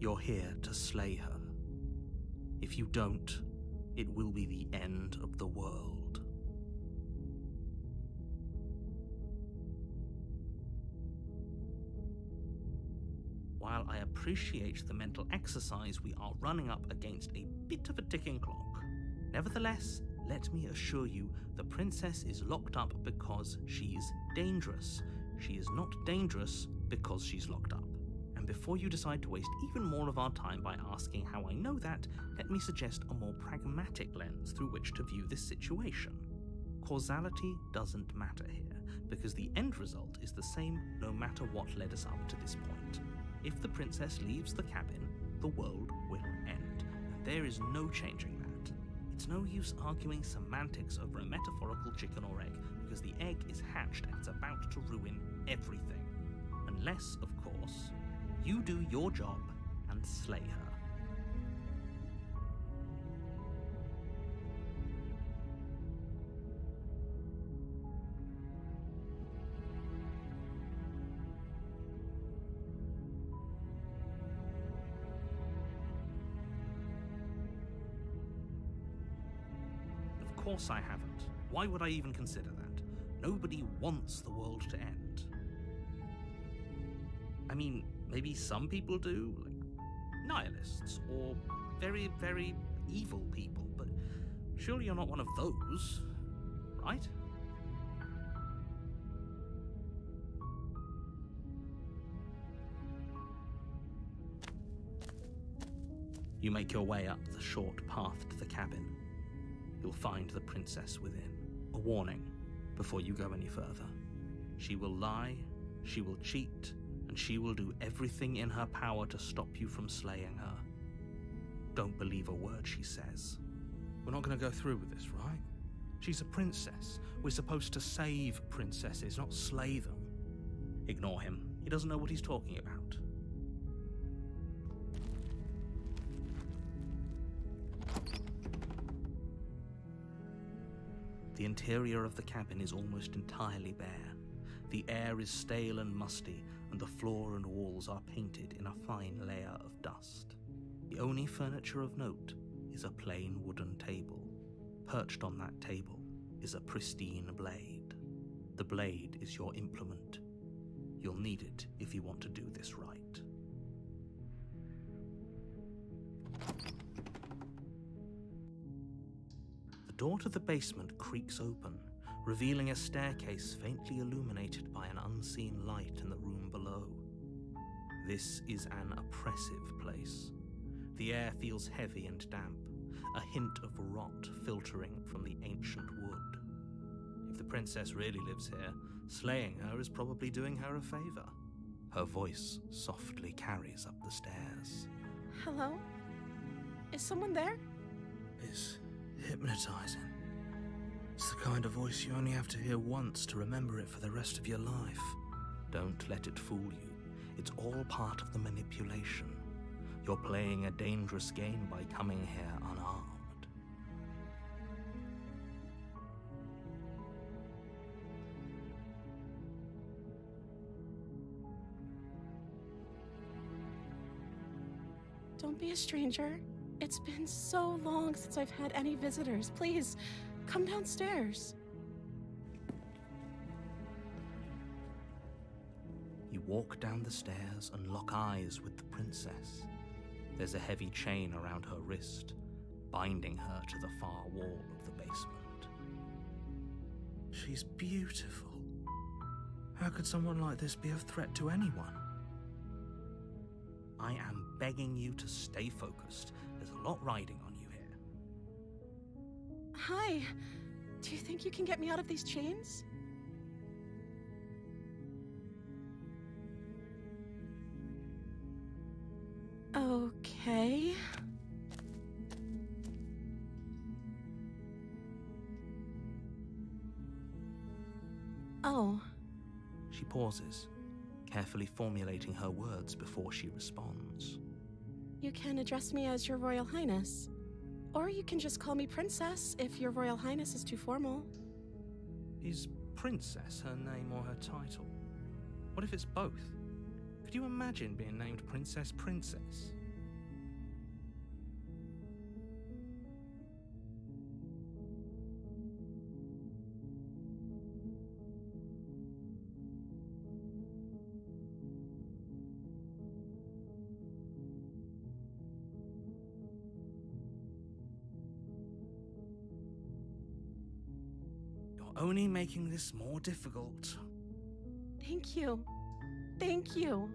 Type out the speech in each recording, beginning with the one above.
You're here to slay her. If you don't, it will be the end of the world. While I appreciate the mental exercise, we are running up against a bit of a ticking clock. Nevertheless, let me assure you, the princess is locked up because she's dangerous. She is not dangerous because she's locked up. And before you decide to waste even more of our time by asking how I know that, let me suggest a more pragmatic lens through which to view this situation. Causality doesn't matter here, because the end result is the same no matter what led us up to this point. If the princess leaves the cabin, the world will end, and there is no changing that. It's no use arguing semantics over a metaphorical chicken or egg, because the egg is hatched and it's about to ruin everything. Unless, of course, you do your job and slay her. Of course I haven't. Why would I even consider that? Nobody wants the world to end. I mean, maybe some people do, like nihilists, or very, very evil people, but surely you're not one of those, right? You make your way up the short path to the cabin. You'll find the princess within. A warning before you go any further. She will lie, she will cheat, and she will do everything in her power to stop you from slaying her. Don't believe a word she says. We're not going to go through with this, right? She's a princess. We're supposed to save princesses, not slay them. Ignore him. He doesn't know what he's talking about. The interior of the cabin is almost entirely bare. The air is stale and musty, and the floor and walls are painted in a fine layer of dust. The only furniture of note is a plain wooden table. Perched on that table is a pristine blade. The blade is your implement. You'll need it if you want to do this right. The door to the basement creaks open, revealing a staircase faintly illuminated by an unseen light in the room below. This is an oppressive place. The air feels heavy and damp, a hint of rot filtering from the ancient wood. If the princess really lives here, slaying her is probably doing her a favor. Her voice softly carries up the stairs. Hello? Is someone there? It's hypnotizing. It's the kind of voice you only have to hear once to remember it for the rest of your life. Don't let it fool you. It's all part of the manipulation. You're playing a dangerous game by coming here unarmed. Don't be a stranger. It's been so long since I've had any visitors. Please, come downstairs. You walk down the stairs and lock eyes with the princess. There's a heavy chain around her wrist, binding her to the far wall of the basement. She's beautiful. How could someone like this be a threat to anyone? I am begging you to stay focused. There's a lot riding on you here. Hi. Do you think you can get me out of these chains? Okay. Oh. She pauses, carefully formulating her words before she responds. You can address me as Your Royal Highness. Or you can just call me Princess if Your Royal Highness is too formal. Is Princess her name or her title? What if it's both? Could you imagine being named Princess Princess? You're only making this more difficult. Thank you. Thank you.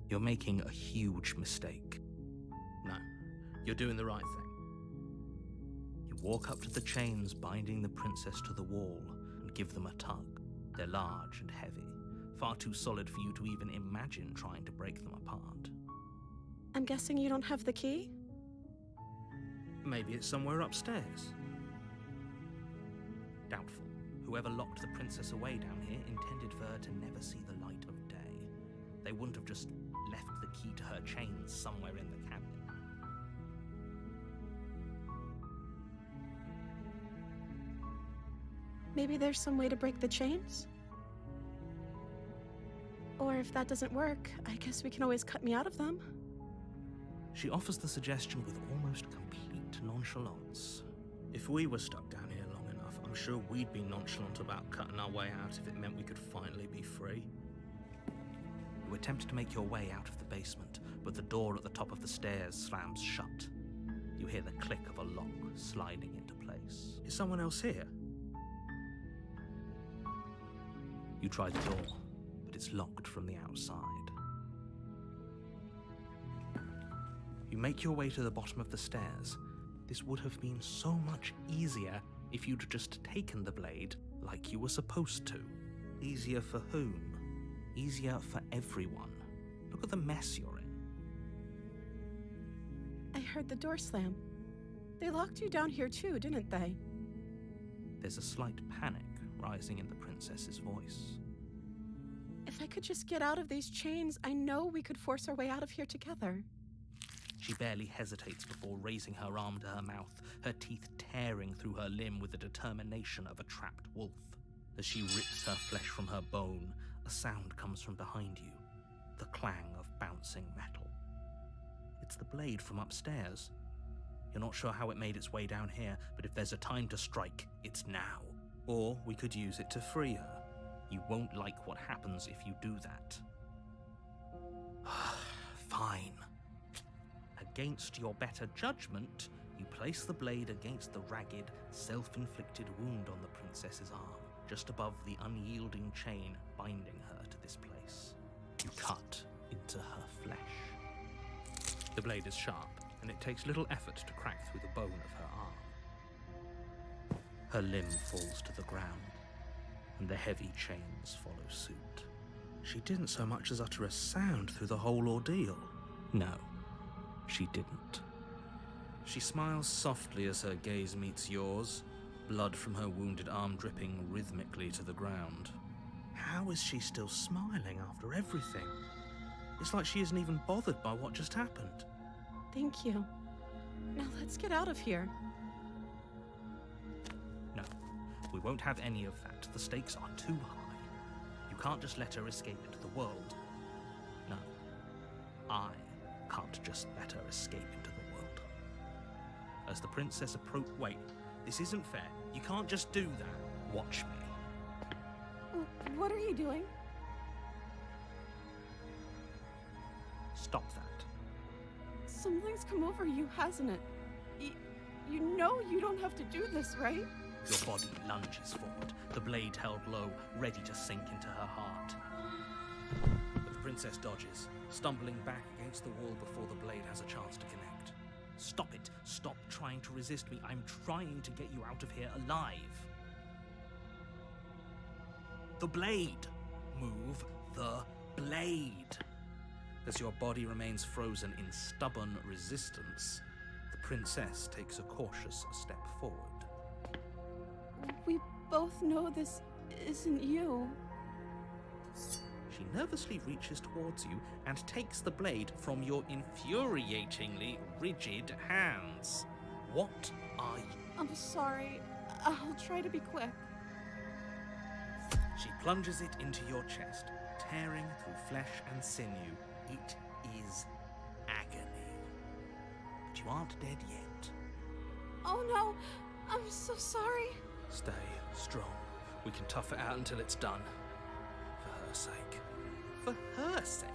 You're making a huge mistake. No, you're doing the right thing. You walk up to the chains binding the princess to the wall and give them a tug. They're large and heavy, far too solid for you to even imagine trying to break them apart. I'm guessing you don't have the key? Maybe it's somewhere upstairs. Doubtful. Whoever locked the princess away down here intended for her to never see the light of day. They wouldn't have just left the key to her chains somewhere in the cabinet. Maybe there's some way to break the chains? Or if that doesn't work, I guess we can always cut me out of them. She offers the suggestion with almost complete nonchalance. If we were stuck down here long enough, I'm sure we'd be nonchalant about cutting our way out if it meant we could finally be free. You attempt to make your way out of the basement, but the door at the top of the stairs slams shut. You hear the click of a lock sliding into place. Is someone else here? You try the door, but it's locked from the outside. You make your way to the bottom of the stairs. This would have been so much easier if you'd just taken the blade like you were supposed to. Easier for whom? Easier for everyone. Look at the mess you're in. I heard the door slam. They locked you down here too, didn't they? There's a slight panic rising in the princess's voice. If I could just get out of these chains, I know we could force our way out of here together. She barely hesitates before raising her arm to her mouth, her teeth tearing through her limb with the determination of a trapped wolf. As she rips her flesh from her bone, a sound comes from behind you, the clang of bouncing metal. It's the blade from upstairs. You're not sure how it made its way down here, but if there's a time to strike, it's now. Or we could use it to free her. You won't like what happens if you do that. Fine. Against your better judgment, you place the blade against the ragged, self-inflicted wound on the princess's arm, just above the unyielding chain binding her to this place. You cut into her flesh. The blade is sharp, and it takes little effort to crack through the bone of her arm. Her limb falls to the ground, and the heavy chains follow suit. She didn't so much as utter a sound through the whole ordeal. No, she didn't. She smiles softly as her gaze meets yours, blood from her wounded arm dripping rhythmically to the ground. How is she still smiling after everything? It's like she isn't even bothered by what just happened. Thank you. Now let's get out of here. No, we won't have any of that. The stakes are too high. You can't just let her escape into the world. No, I can't just let her escape into the world. As the princess approaches... Wait, this isn't fair. You can't just do that. Watch me. What are you doing? Stop that. Something's come over you, hasn't it? You know you don't have to do this, right? Your body lunges forward, the blade held low, ready to sink into her heart. But the princess dodges, stumbling back against the wall before the blade has a chance to connect. Stop it. Stop trying to resist me. I'm trying to get you out of here alive. The blade. Move the blade. As your body remains frozen in stubborn resistance, the princess takes a cautious step forward. We both know this isn't you. She nervously reaches towards you and takes the blade from your infuriatingly rigid hands. What are you? I'm sorry. I'll try to be quick. She plunges it into your chest, tearing through flesh and sinew. It is agony. But you aren't dead yet. Oh no, I'm so sorry. Stay strong. We can tough it out until it's done. For her sake. For her sake?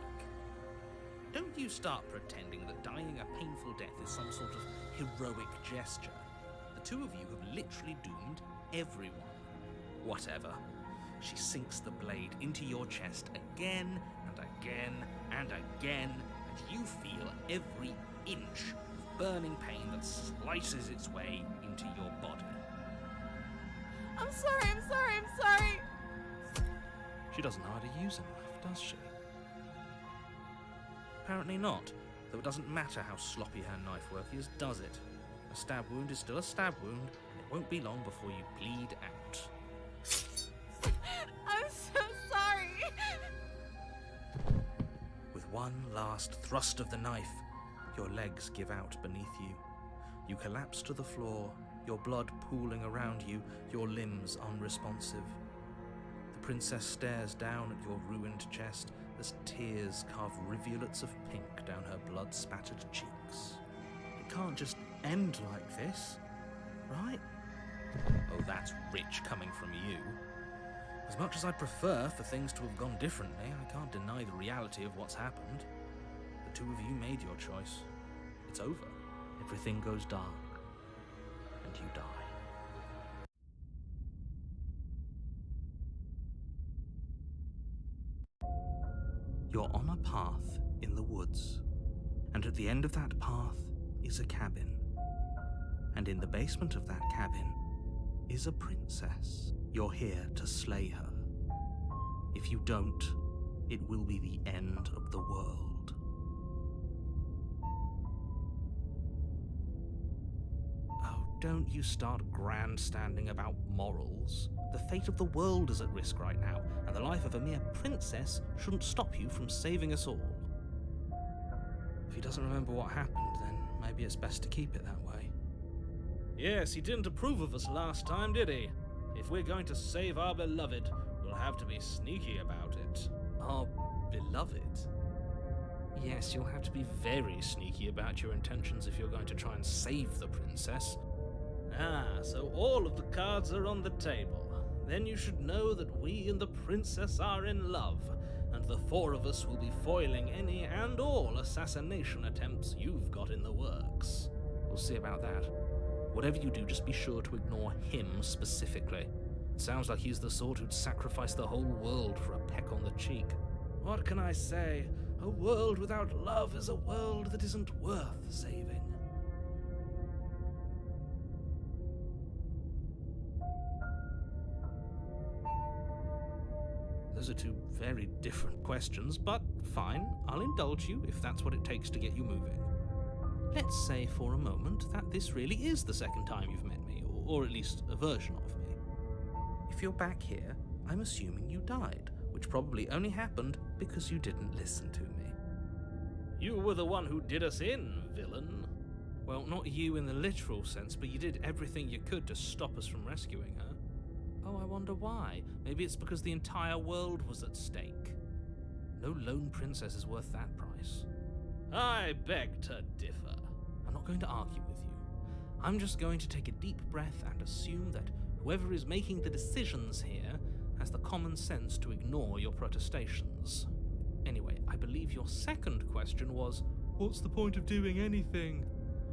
Don't you start pretending that dying a painful death is some sort of heroic gesture. The two of you have literally doomed everyone. Whatever. She sinks the blade into your chest again and again and again, and you feel every inch of burning pain that slices its way into your body. I'm sorry. She doesn't know how to use a knife, does she? Apparently not, though it doesn't matter how sloppy her knife work is, does it? A stab wound is still a stab wound, and it won't be long before you bleed out. I'm so sorry. With one last thrust of the knife, your legs give out beneath you. You collapse to the floor, your blood pooling around you, your limbs unresponsive. The princess stares down at your ruined chest as tears carve rivulets of pink down her blood-spattered cheeks. It can't just end like this, right? Oh, that's rich coming from you. As much as I'd prefer for things to have gone differently, I can't deny the reality of what's happened. The two of you made your choice. It's over. Everything goes dark. And you die. You're on a path in the woods, and at the end of that path is a cabin. And in the basement of that cabin is a princess. You're here to slay her. If you don't, it will be the end of the world. Oh, don't you start grandstanding about morals. The fate of the world is at risk right now, and the life of a mere princess shouldn't stop you from saving us all. If he doesn't remember what happened, then maybe it's best to keep it that way. Yes, he didn't approve of us last time, did he? If we're going to save our beloved, we'll have to be sneaky about it. Our beloved? Yes, you'll have to be very sneaky about your intentions if you're going to try and save the princess. Ah, so all of the cards are on the table. Then you should know that we and the princess are in love, and the four of us will be foiling any and all assassination attempts you've got in the works. We'll see about that. Whatever you do, just be sure to ignore him specifically. It sounds like he's the sort who'd sacrifice the whole world for a peck on the cheek. What can I say? A world without love is a world that isn't worth saving. Those are two very different questions, but fine, I'll indulge you if that's what it takes to get you moving. Let's say for a moment that this really is the second time you've met me, or at least a version of me. If you're back here, I'm assuming you died, which probably only happened because you didn't listen to me. You were the one who did us in, villain. Well, not you in the literal sense, but you did everything you could to stop us from rescuing her. Oh, I wonder why. Maybe it's because the entire world was at stake. No lone princess is worth that price. I beg to differ. I'm not going to argue with you. I'm just going to take a deep breath and assume that whoever is making the decisions here has the common sense to ignore your protestations. Anyway, I believe your second question was, what's the point of doing anything?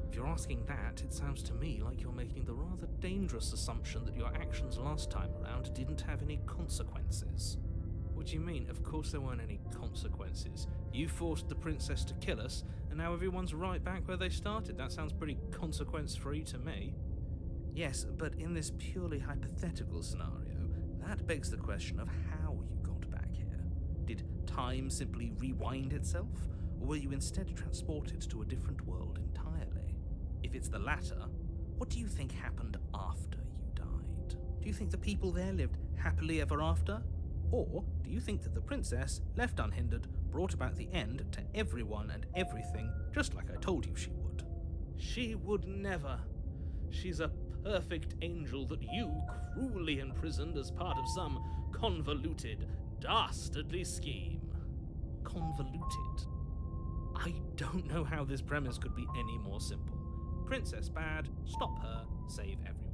If you're asking that, it sounds to me like you're making the rather dangerous assumption that your actions last time around didn't have any consequences. What do you mean? Of course there weren't any consequences. You forced the princess to kill us, and now everyone's right back where they started. That sounds pretty consequence-free to me. Yes, but in this purely hypothetical scenario, that begs the question of how you got back here. Did time simply rewind itself, or were you instead transported to a different world entirely? If it's the latter, what do you think happened after you died? Do you think the people there lived happily ever after? Or do you think that the princess, left unhindered, brought about the end to everyone and everything, just like I told you she would? She would never. She's a perfect angel that you cruelly imprisoned as part of some convoluted, dastardly scheme. Convoluted? I don't know how this premise could be any more simple. Princess bad, stop her, save everyone.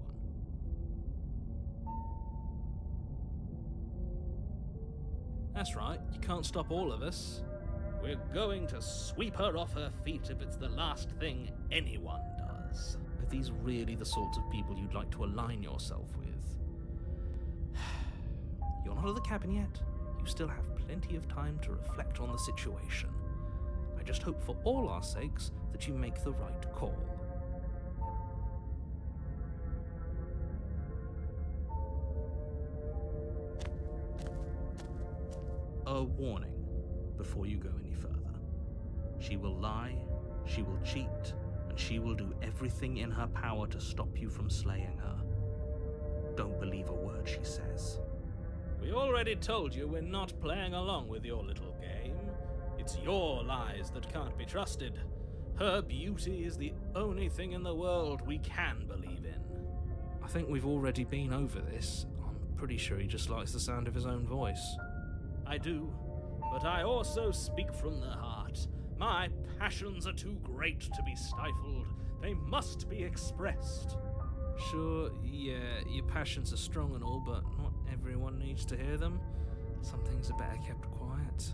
That's right, you can't stop all of us. We're going to sweep her off her feet if it's the last thing anyone does. Are these really the sorts of people you'd like to align yourself with? You're not at the cabin yet. You still have plenty of time to reflect on the situation. I just hope for all our sakes that you make the right call. A warning before you go any further. She will lie, she will cheat, and she will do everything in her power to stop you from slaying her. Don't believe a word she says. We already told you we're not playing along with your little game. It's your lies that can't be trusted. Her beauty is the only thing in the world we can believe in. I think we've already been over this. I'm pretty sure he just likes the sound of his own voice. I do, but I also speak from the heart. My passions are too great to be stifled. They must be expressed. Sure, yeah, your passions are strong and all, but not everyone needs to hear them. Some things are better kept quiet.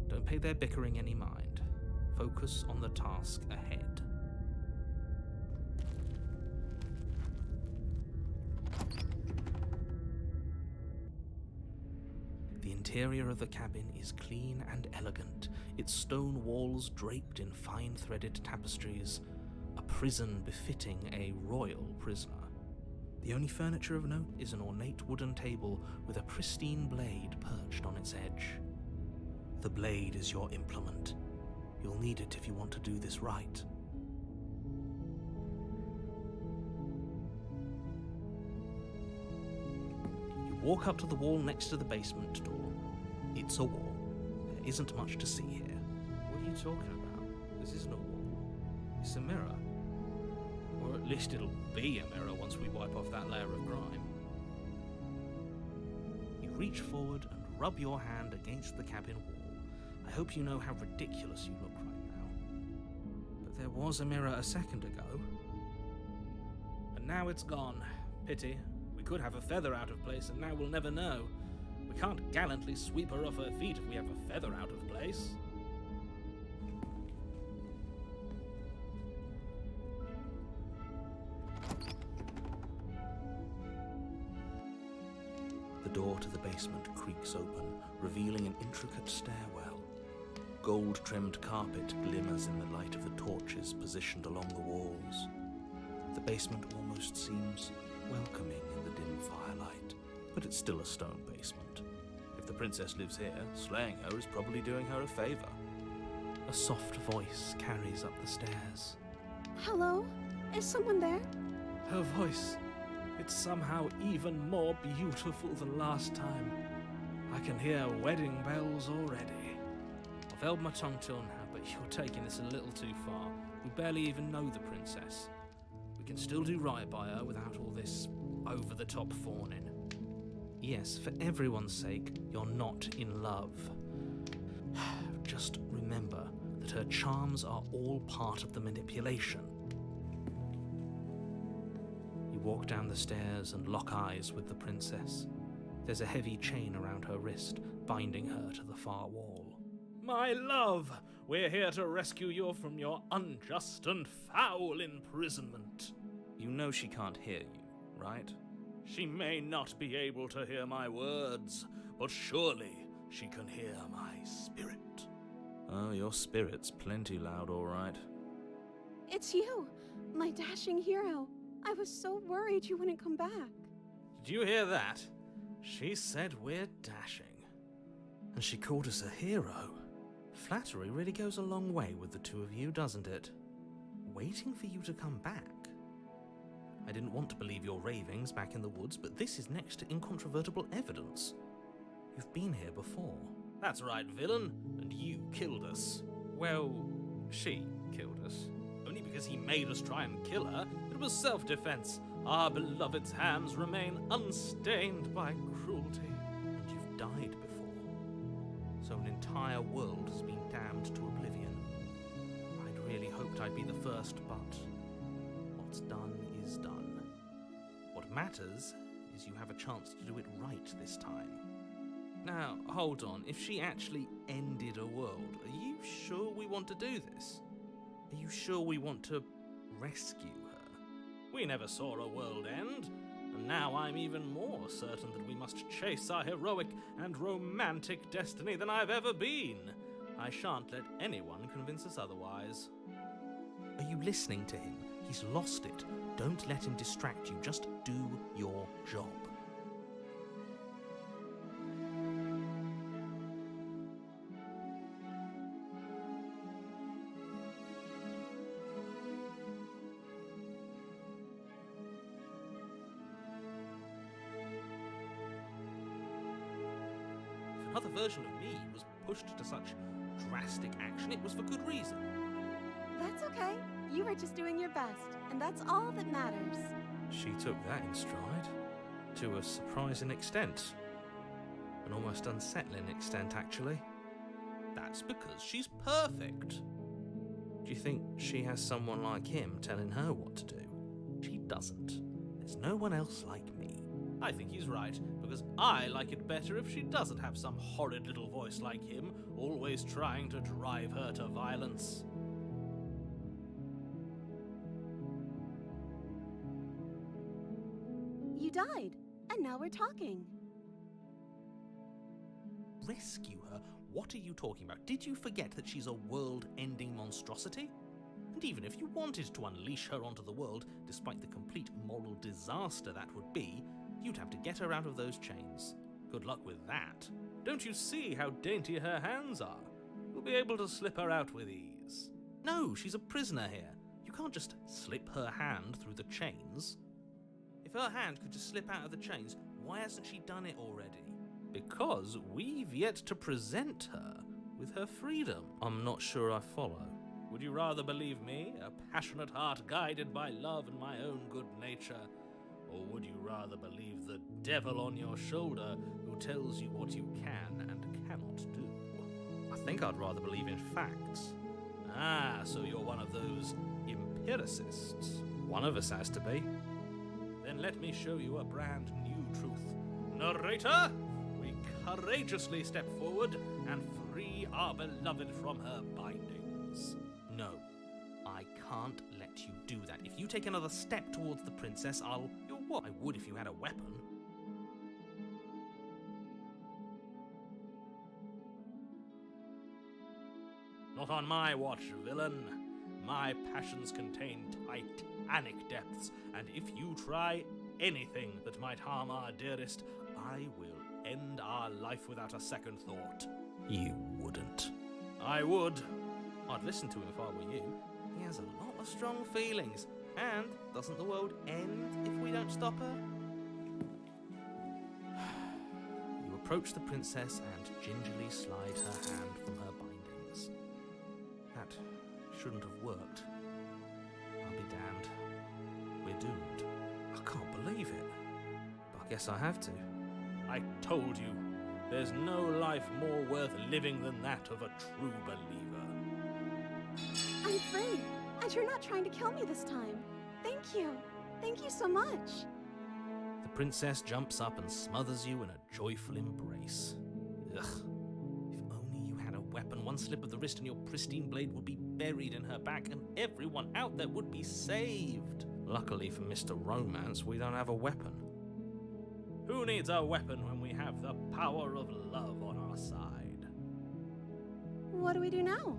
Don't pay their bickering any mind. Focus on the task ahead. The interior of the cabin is clean and elegant, its stone walls draped in fine threaded tapestries, a prison befitting a royal prisoner. The only furniture of note is an ornate wooden table with a pristine blade perched on its edge. The blade is your implement. You'll need it if you want to do this right. You walk up to the wall next to the basement door. It's a wall. There isn't much to see here. What are you talking about? This isn't a wall. It's a mirror. Or at least it'll be a mirror once we wipe off that layer of grime. You reach forward and rub your hand against the cabin wall. I hope you know how ridiculous you look right now. But there was a mirror a second ago. And now it's gone. Pity. We could have a feather out of place, and now we'll never know. We can't gallantly sweep her off her feet if we have a feather out of place. The door to the basement creaks open, revealing an intricate stairwell. Gold-trimmed carpet glimmers in the light of the torches positioned along the walls. The basement almost seems welcoming in the dim firelight, but it's still a stone basement. If the princess lives here, slaying her is probably doing her a favor. A soft voice carries up the stairs. Hello? Is someone there? Her voice. It's somehow even more beautiful than last time. I can hear wedding bells already. I've held my tongue till now, but you're taking this a little too far. We barely even know the princess. We can still do right by her without all this over-the-top fawning. Yes, for everyone's sake, you're not in love. Just remember that her charms are all part of the manipulation. You walk down the stairs and lock eyes with the princess. There's a heavy chain around her wrist, binding her to the far wall. My love, we're here to rescue you from your unjust and foul imprisonment. You know she can't hear you, right? She may not be able to hear my words, but surely she can hear my spirit. Oh, your spirit's plenty loud, all right. It's you, my dashing hero. I was so worried you wouldn't come back. Did you hear that? She said we're dashing. And she called us a hero. Flattery really goes a long way with the two of you, doesn't it? Waiting for you to come back. I didn't want to believe your ravings back in the woods, but this is next to incontrovertible evidence. You've been here before. That's right, villain, and you killed us. Well, she killed us. Only because he made us try and kill her. It was self-defense. Our beloved's hands remain unstained by cruelty. And you've died before. So an entire world has been damned to oblivion. I'd really hoped I'd be the first, but what's done is done. What matters is you have a chance to do it right this time. Now, hold on. If she actually ended a world, are you sure we want to do this? Are you sure we want to rescue her? We never saw a world end, And now I'm even more certain that we must chase our heroic and romantic destiny than I've ever been. I shan't let anyone convince us otherwise. Are you listening to him? He's lost it. Don't let him distract you. Just do your job. If another version of me was pushed to such drastic action, it was for good reason. That's okay. You were just doing your best, and that's all that matters. She took that in stride. To a surprising extent. An almost unsettling extent, actually. That's because she's perfect. Do you think she has someone like him telling her what to do? She doesn't. There's no one else like me. I think he's right, because I like it better if she doesn't have some horrid little voice like him, always trying to drive her to violence. You died, and now we're talking. Rescue her? What are you talking about? Did you forget that she's a world-ending monstrosity? And even if you wanted to unleash her onto the world, despite the complete moral disaster that would be, you'd have to get her out of those chains. Good luck with that. Don't you see how dainty her hands are? You'll be able to slip her out with ease. No, she's a prisoner here. You can't just slip her hand through the chains. If her hand could just slip out of the chains, why hasn't she done it already? Because we've yet to present her with her freedom. I'm not sure I follow. Would you rather believe me, a passionate heart guided by love and my own good nature? Or would you rather believe the devil on your shoulder who tells you what you can and cannot do? I think I'd rather believe in facts. Ah, so you're one of those empiricists. One of us has to be. Then let me show you a brand new truth. Narrator, we courageously step forward and free our beloved from her bindings. No, I can't let you do that. If you take another step towards the princess, You're what? I would if you had a weapon. Not on my watch, villain. My passions contain titanic depths, and if you try anything that might harm our dearest, I will end our life without a second thought. You wouldn't. I would. I'd listen to him if I were you. He has a lot of strong feelings. And doesn't the world end if we don't stop her? You approach the princess and gingerly slide her hand from her bindings. That shouldn't have worked. I'll be damned. We're doomed. I can't believe it. But I guess I have to. I told you, there's no life more worth living than that of a true believer. I'm free, and you're not trying to kill me this time. Thank you. Thank you so much. The princess jumps up and smothers you in a joyful embrace. Ugh. If only you had a weapon, one slip of the wrist and your pristine blade would be buried in her back and everyone out there would be saved. Luckily for Mr. Romance, we don't have a weapon. Who needs a weapon when we have the power of love on our side? What do we do now?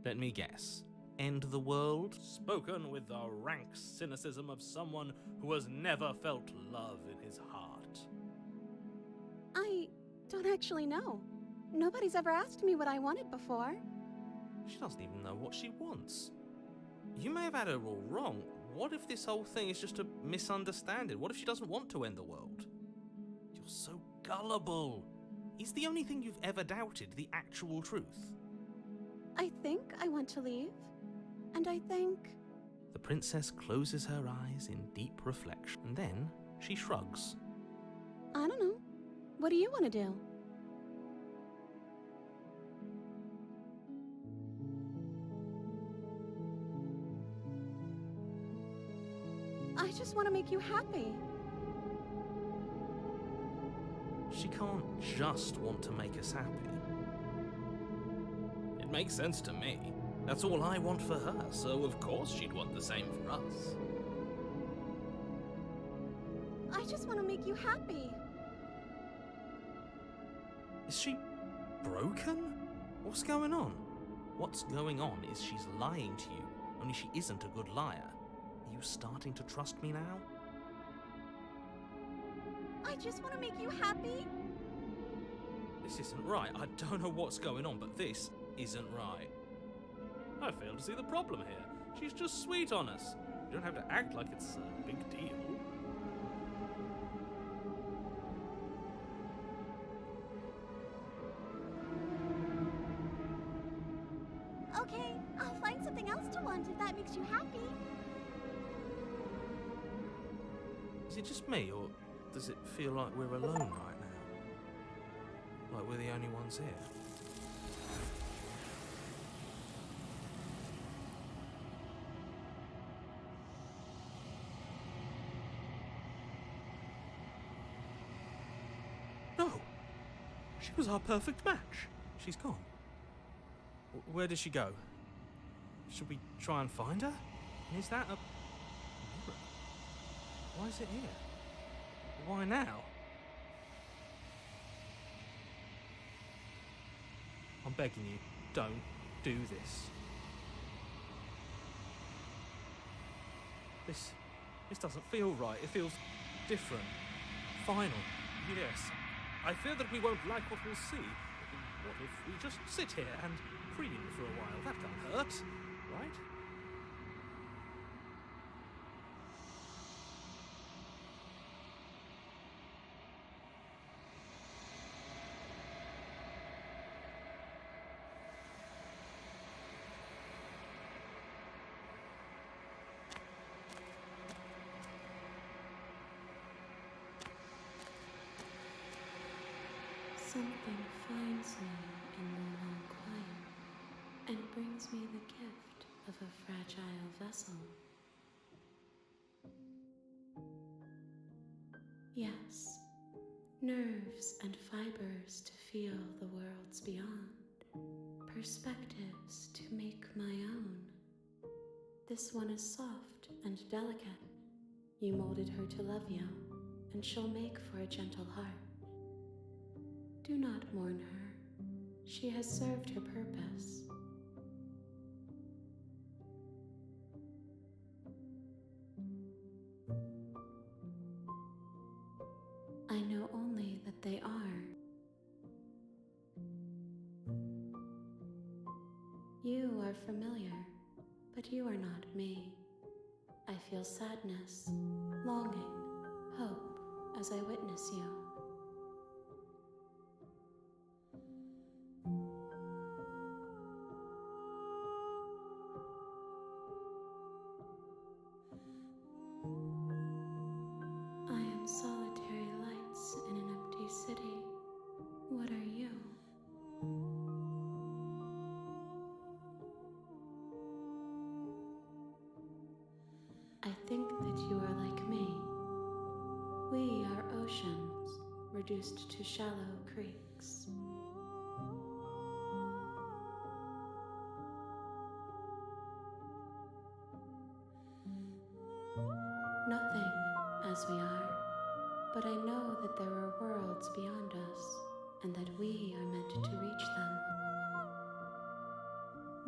Let me guess. End the world? Spoken with the rank cynicism of someone who has never felt love in his heart. I don't actually know. Nobody's ever asked me what I wanted before. She doesn't even know what she wants. You may have had her all wrong. What if this whole thing is just a misunderstanding? What if she doesn't want to end the world? You're so gullible. Is the only thing you've ever doubted the actual truth? I think I want to leave. And I think... The princess closes her eyes in deep reflection, and then she shrugs. I don't know. What do you want to do? I just want to make you happy. She can't just want to make us happy. It makes sense to me. That's all I want for her, so of course she'd want the same for us. I just want to make you happy. Is she broken? What's going on? What's going on is she's lying to you, only she isn't a good liar. Are you starting to trust me now? I just want to make you happy. This isn't right. I don't know what's going on, but this isn't right. I fail to see the problem here. She's just sweet on us. You don't have to act like it's a big deal. Okay, I'll find something else to want if that makes you happy. Is it just me, or does it feel like we're alone right now? Like we're the only ones here? No! She was our perfect match. She's gone. Where did she go? Should we try and find her? Is that a mirror? Why is it here? Why now? I'm begging you, don't do this. This doesn't feel right. It feels different. Final. Yes. I fear that we won't like what we'll see. What if we just sit here and preen for a while? That can't hurt, right? Something finds me in the long quiet and brings me the gift of a fragile vessel. Yes, nerves and fibers to feel the worlds beyond, perspectives to make my own. This one is soft and delicate. You molded her to love you, and she'll make for a gentle heart. Do not mourn her. She has served her purpose. I know only that they are. You are familiar, but you are not me. I feel sadness, longing, hope as I witness you. I am solitary lights in an empty city. What are you? I think that you are like me. We are oceans, reduced to shallow creeks. Nothing as we are, but I know that there are worlds beyond us, and that we are meant to reach them.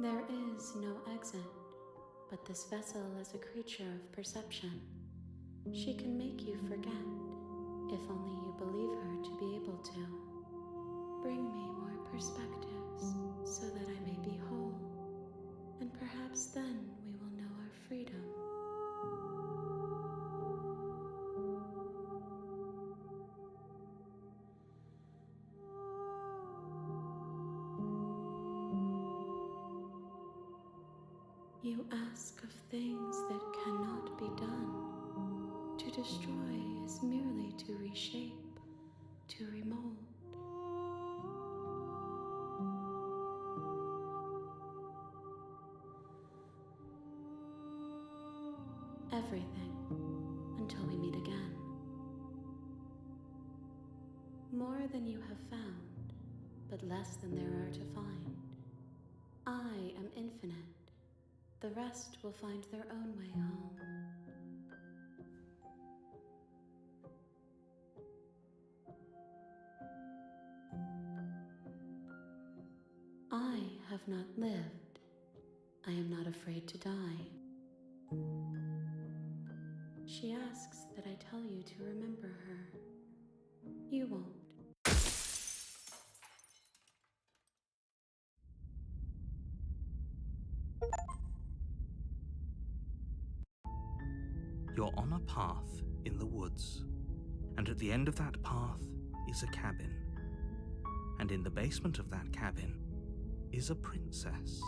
There is no exit, but this vessel is a creature of perception. She can make you forget, if only you believe her to be able to. Bring me more perspectives, so that I may be whole, and perhaps then we will know our freedom. You ask of things that cannot be done. To destroy is merely to reshape, to remold. Everything, until we meet again. More than you have found, but less than there are to find. I am infinite. The rest will find their own way home. I have not lived. I am not afraid to die. She asks that I tell you to remember her. You won't. You're on a path in the woods, and at the end of that path is a cabin. And in the basement of that cabin is a princess.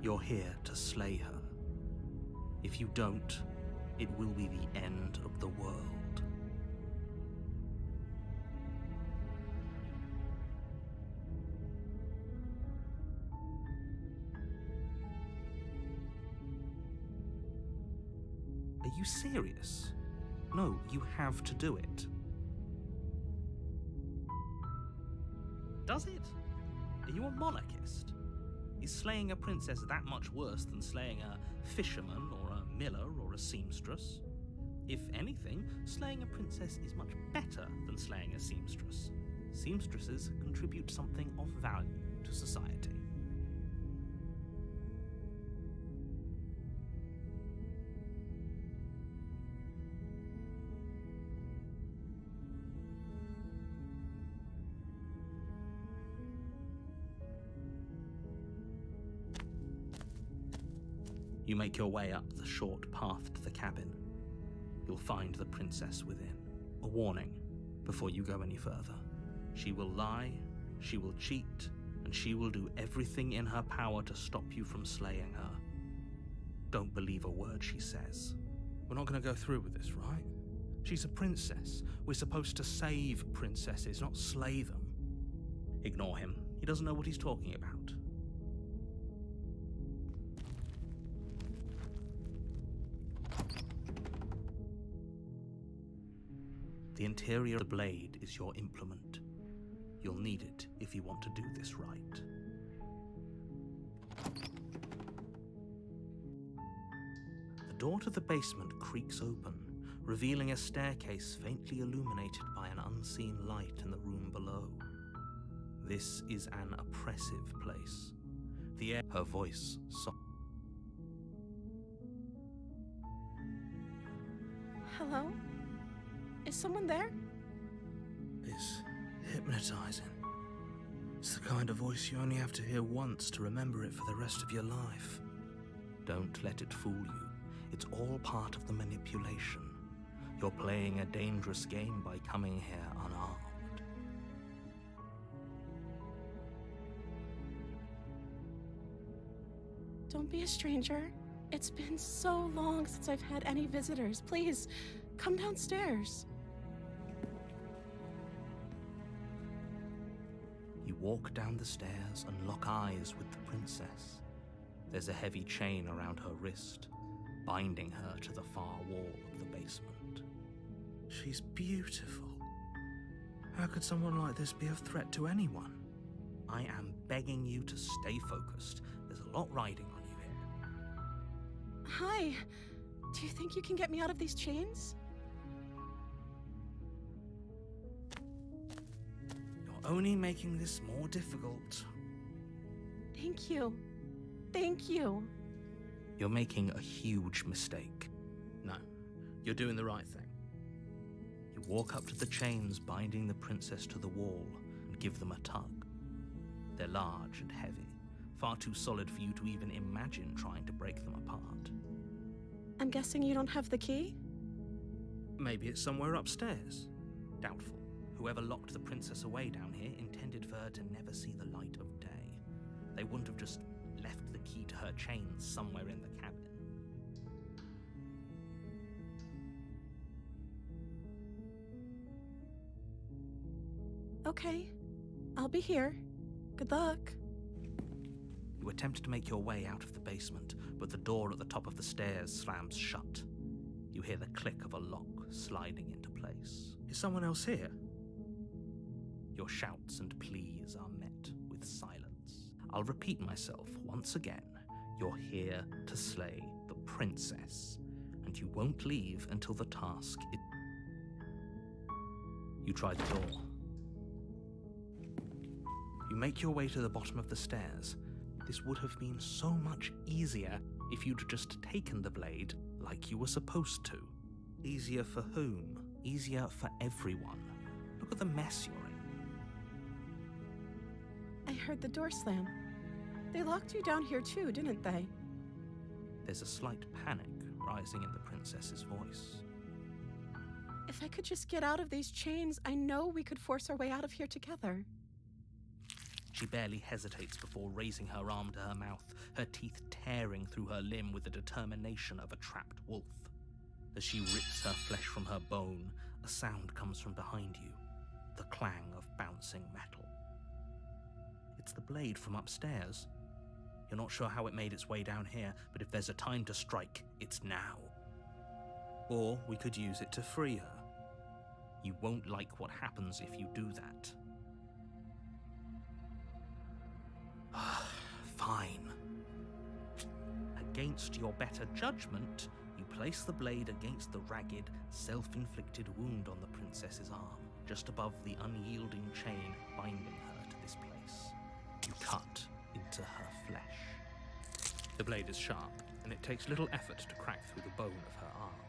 You're here to slay her. If you don't, it will be the end of the world. Are you serious? No, you have to do it. Does it? Are you a monarchist? Is slaying a princess that much worse than slaying a fisherman or a miller or a seamstress? If anything, slaying a princess is much better than slaying a seamstress. Seamstresses contribute something of value to society. You make your way up the short path to the cabin. You'll find the princess within. A warning before you go any further. She will lie, she will cheat, and she will do everything in her power to stop you from slaying her. Don't believe a word she says. We're not going to go through with this, right? She's a princess. We're supposed to save princesses, not slay them. Ignore him. He doesn't know what he's talking about. The interior of the blade is your implement. You'll need it if you want to do this right. The door to the basement creaks open, revealing a staircase faintly illuminated by an unseen light in the room below. This is an oppressive place. The air, her voice soft. Hello? Is someone there? It's hypnotizing. It's the kind of voice you only have to hear once to remember it for the rest of your life. Don't let it fool you. It's all part of the manipulation. You're playing a dangerous game by coming here unarmed. Don't be a stranger. It's been so long since I've had any visitors. Please, come downstairs. You walk down the stairs and lock eyes with the princess. There's a heavy chain around her wrist, binding her to the far wall of the basement. She's beautiful. How could someone like this be a threat to anyone? I am begging you to stay focused. There's a lot riding on you here. Hi. Do you think you can get me out of these chains? You're only making this more difficult. Thank you. Thank you. You're making a huge mistake. No, you're doing the right thing. You walk up to the chains binding the princess to the wall and give them a tug. They're large and heavy, far too solid for you to even imagine trying to break them apart. I'm guessing you don't have the key? Maybe it's somewhere upstairs. Doubtful. Whoever locked the princess away down here intended for her to never see the light of day. They wouldn't have just left the key to her chains somewhere in the cabin. Okay, I'll be here. Good luck. You attempt to make your way out of the basement, but the door at the top of the stairs slams shut. You hear the click of a lock sliding into place. Is someone else here? Your shouts and pleas are met with silence. I'll repeat myself once again. You're here to slay the princess, and you won't leave until the task is... You try the door. You make your way to the bottom of the stairs. This would have been so much easier if you'd just taken the blade like you were supposed to. Easier for whom? Easier for everyone. Look at the mess you're in. I heard the door slam. They locked you down here too, didn't they? There's a slight panic rising in the princess's voice. If I could just get out of these chains, I know we could force our way out of here together. She barely hesitates before raising her arm to her mouth, her teeth tearing through her limb with the determination of a trapped wolf. As she rips her flesh from her bone, a sound comes from behind you, the clang of bouncing metal. It's the blade from upstairs. You're not sure how it made its way down here, but if there's a time to strike, it's now. Or we could use it to free her. You won't like what happens if you do that. Fine. Against your better judgment, you place the blade against the ragged, self-inflicted wound on the princess's arm, just above the unyielding chain binding her to this place. You cut into her flesh. The blade is sharp, and it takes little effort to crack through the bone of her arm.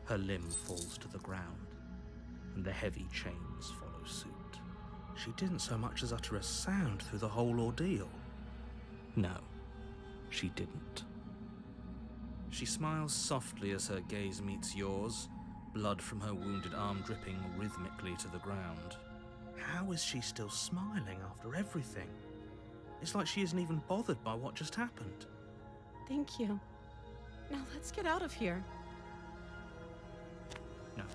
Her limb falls to the ground, and the heavy chains follow suit. She didn't so much as utter a sound through the whole ordeal. No, she didn't. She smiles softly as her gaze meets yours, blood from her wounded arm dripping rhythmically to the ground. How is she still smiling after everything? It's like she isn't even bothered by what just happened. Thank you. Now let's get out of here. No,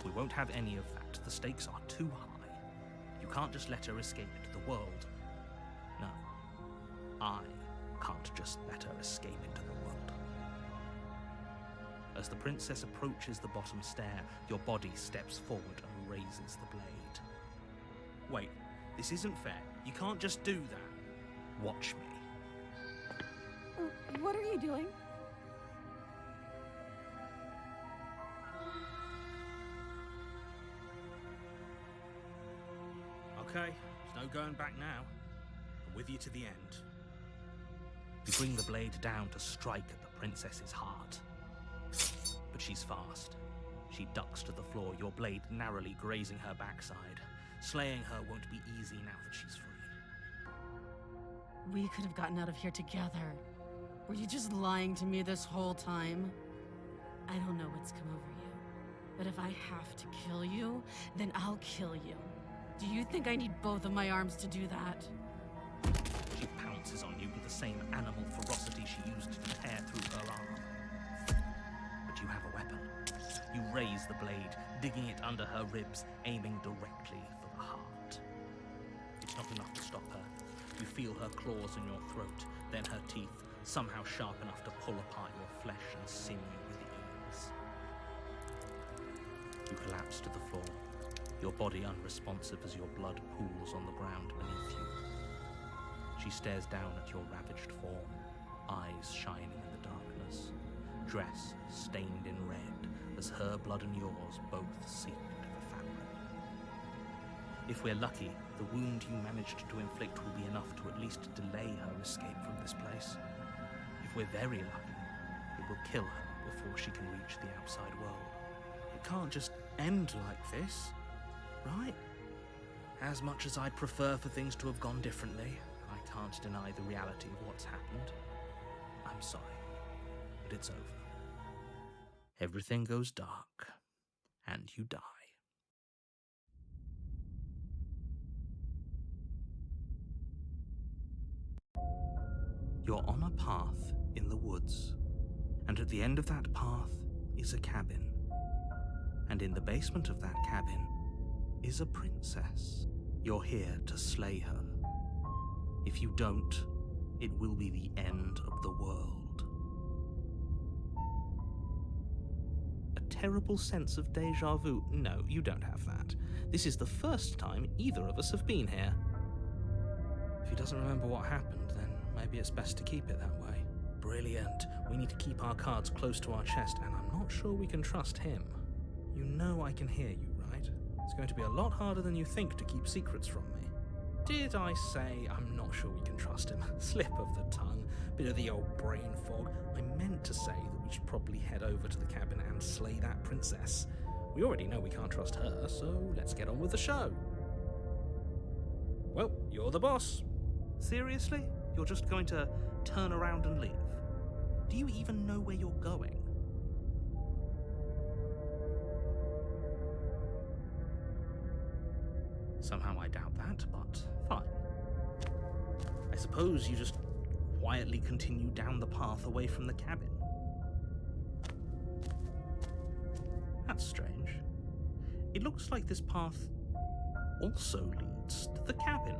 we won't have any of that. The stakes are too high. You can't just let her escape into the world. No, I can't just let her escape into the world. As the princess approaches the bottom stair, your body steps forward and raises the blade. Wait, this isn't fair. You can't just do that. Watch me. What are you doing? Okay, there's no going back now. I'm with you to the end. You bring the blade down to strike at the princess's heart. But she's fast. She ducks to the floor, your blade narrowly grazing her backside. Slaying her won't be easy now that she's free. We could have gotten out of here together. Were you just lying to me this whole time? I don't know what's come over you, but if I have to kill you, then I'll kill you. Do you think I need both of my arms to do that? She pounces on you with the same animal ferocity she used to tear through her arm. But you have a weapon. You raise the blade, digging it under her ribs, aiming directly for the heart. It's not enough to stop her. You feel her claws in your throat, then her teeth, somehow sharp enough to pull apart your flesh and sinew with ease. You collapse to the floor, your body unresponsive as your blood pools on the ground beneath you. She stares down at your ravaged form, eyes shining in the darkness, dress stained in red as her blood and yours both seep into the fabric. If we're lucky, the wound you managed to inflict will be enough to at least delay her escape from this place. If we're very lucky, it will kill her before she can reach the outside world. It can't just end like this, right? As much as I'd prefer for things to have gone differently, I can't deny the reality of what's happened. I'm sorry, but it's over. everything goes dark, and you die. You're on a path in the woods, and at the end of that path is a cabin. And in the basement of that cabin is a princess. You're here to slay her. If you don't, it will be the end of the world. A terrible sense of déjà vu. No, you don't have that. This is the first time either of us have been here. If he doesn't remember what happened, then maybe it's best to keep it that way. Brilliant. We need to keep our cards close to our chest, and I'm not sure we can trust him. You know I can hear you, right? It's going to be a lot harder than you think to keep secrets from me. Did I say I'm not sure we can trust him? Slip of the tongue, bit of the old brain fog. I meant to say that we should probably head over to the cabin and slay that princess. We already know we can't trust her, so let's get on with the show. Well, you're the boss. Seriously? You're just going to turn around and leave? Do you even know where you're going? Somehow I doubt that, but fine. I suppose you just quietly continue down the path away from the cabin. That's strange. It looks like this path also leads to the cabin.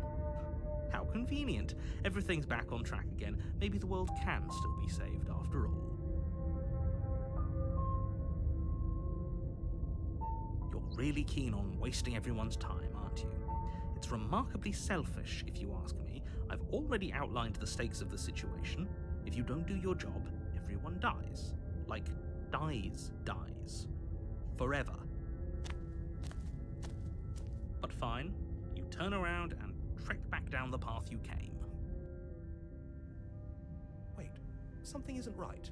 How convenient. Everything's back on track again. Maybe the world can still be saved after all. You're really keen on wasting everyone's time, aren't you? It's remarkably selfish, if you ask me. I've already outlined the stakes of the situation. If you don't do your job, everyone dies. Like, dies. Forever. But fine, you turn around and trek back down the path you came. Wait, something isn't right.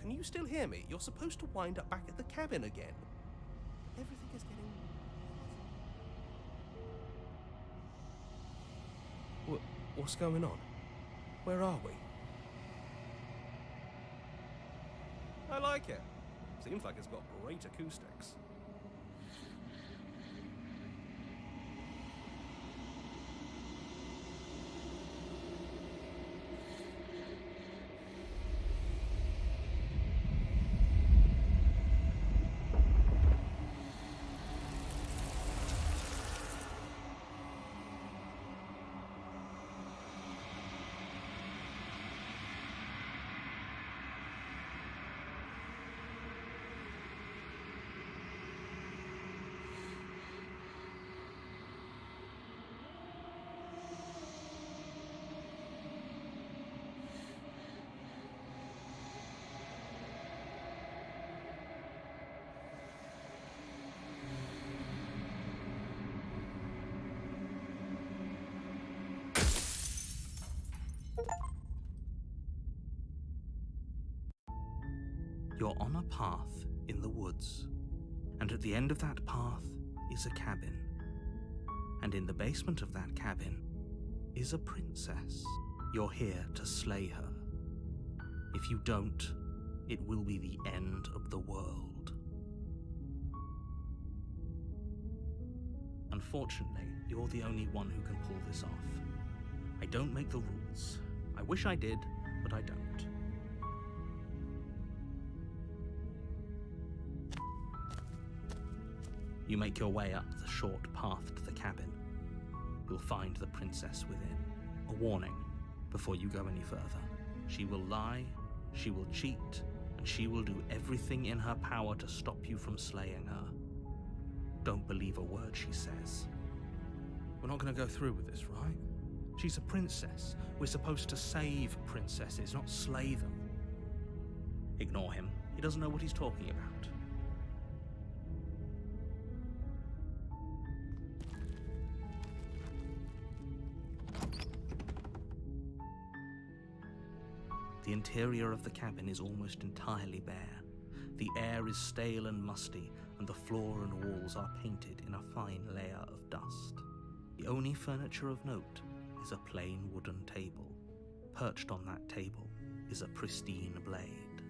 Can you still hear me? You're supposed to wind up back at the cabin again. Everything is getting... What's going on? Where are we? I like it. Seems like it's got great acoustics. You're on a path in the woods, and at the end of that path is a cabin. And in the basement of that cabin is a princess. You're here to slay her. If you don't, it will be the end of the world. Unfortunately, you're the only one who can pull this off. I don't make the rules. I wish I did, but I don't. You make your way up the short path to the cabin. You'll find the princess within. A warning before you go any further. She will lie, she will cheat, and she will do everything in her power to stop you from slaying her. Don't believe a word she says. We're not going to go through with this, right? She's a princess. We're supposed to save princesses, not slay them. Ignore him. He doesn't know what he's talking about. The interior of the cabin is almost entirely bare. The air is stale and musty, and the floor and walls are painted in a fine layer of dust. The only furniture of note is a plain wooden table. Perched on that table is a pristine blade.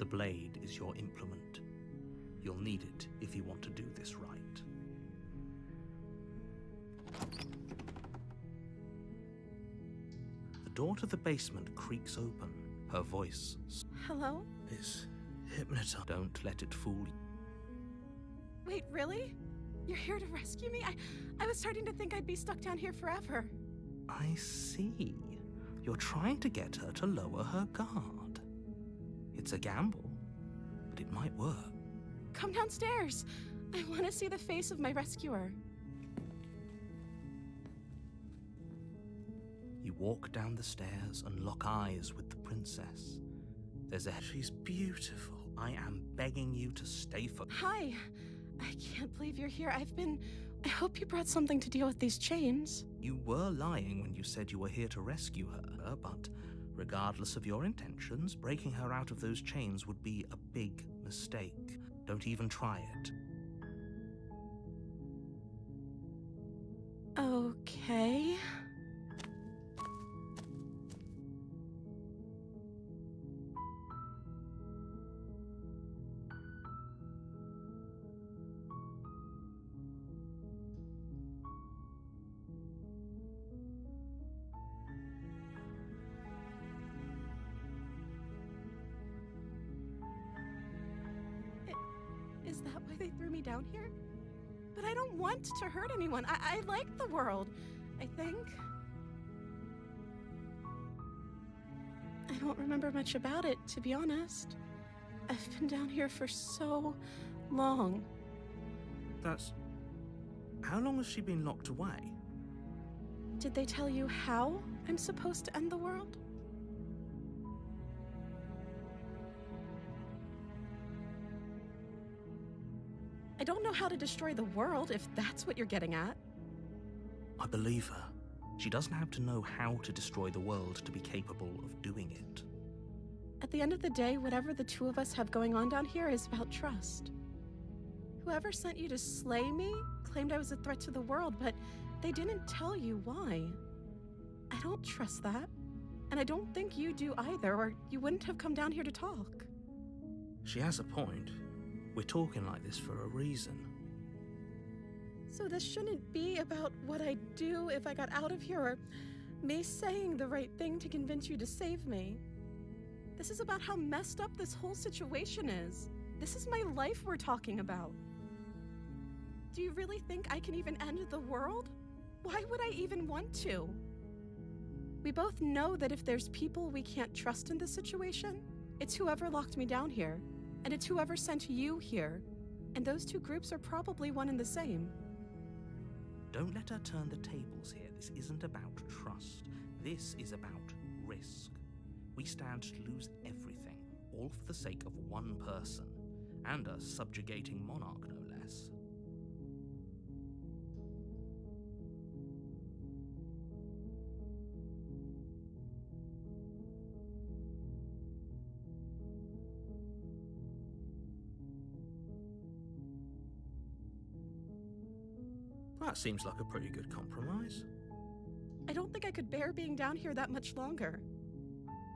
The blade is your implement. You'll need it if you want to do this right. The door to the basement creaks open. Her voice. Hello? It's hypnotized. Don't let it fool you. Wait, really? You're here to rescue me? I was starting to think I'd be stuck down here forever. I see. You're trying to get her to lower her guard. It's a gamble, but it might work. Come downstairs. I want to see the face of my rescuer. You walk down the stairs and lock eyes with the princess. She's beautiful. I am begging you to stay for. Hi. I can't believe you're here. I hope you brought something to deal with these chains. You were lying when you said you were here to rescue her, but regardless of your intentions, breaking her out of those chains would be a big mistake. Don't even try it. Okay. Is that why they threw me down here? But I don't want to hurt anyone. I like the world, I think. I don't remember much about it, to be honest. I've been down here for so long. How long has she been locked away? Did they tell you how I'm supposed to end the world? I don't know how to destroy the world, if that's what you're getting at. I believe her. She doesn't have to know how to destroy the world to be capable of doing it. At the end of the day, whatever the two of us have going on down here is about trust. Whoever sent you to slay me claimed I was a threat to the world, but they didn't tell you why. I don't trust that. And I don't think you do either, or you wouldn't have come down here to talk. She has a point. We're talking like this for a reason. So this shouldn't be about what I'd do if I got out of here, or me saying the right thing to convince you to save me. This is about how messed up this whole situation is. This is my life we're talking about. Do you really think I can even end the world? Why would I even want to? We both know that if there's people we can't trust in this situation, it's whoever locked me down here, and it's whoever sent you here. And those two groups are probably one and the same. Don't let her turn the tables here. This isn't about trust. This is about risk. We stand to lose everything, all for the sake of one person, and a subjugating monarch, no less. That seems like a pretty good compromise. I don't think I could bear being down here that much longer.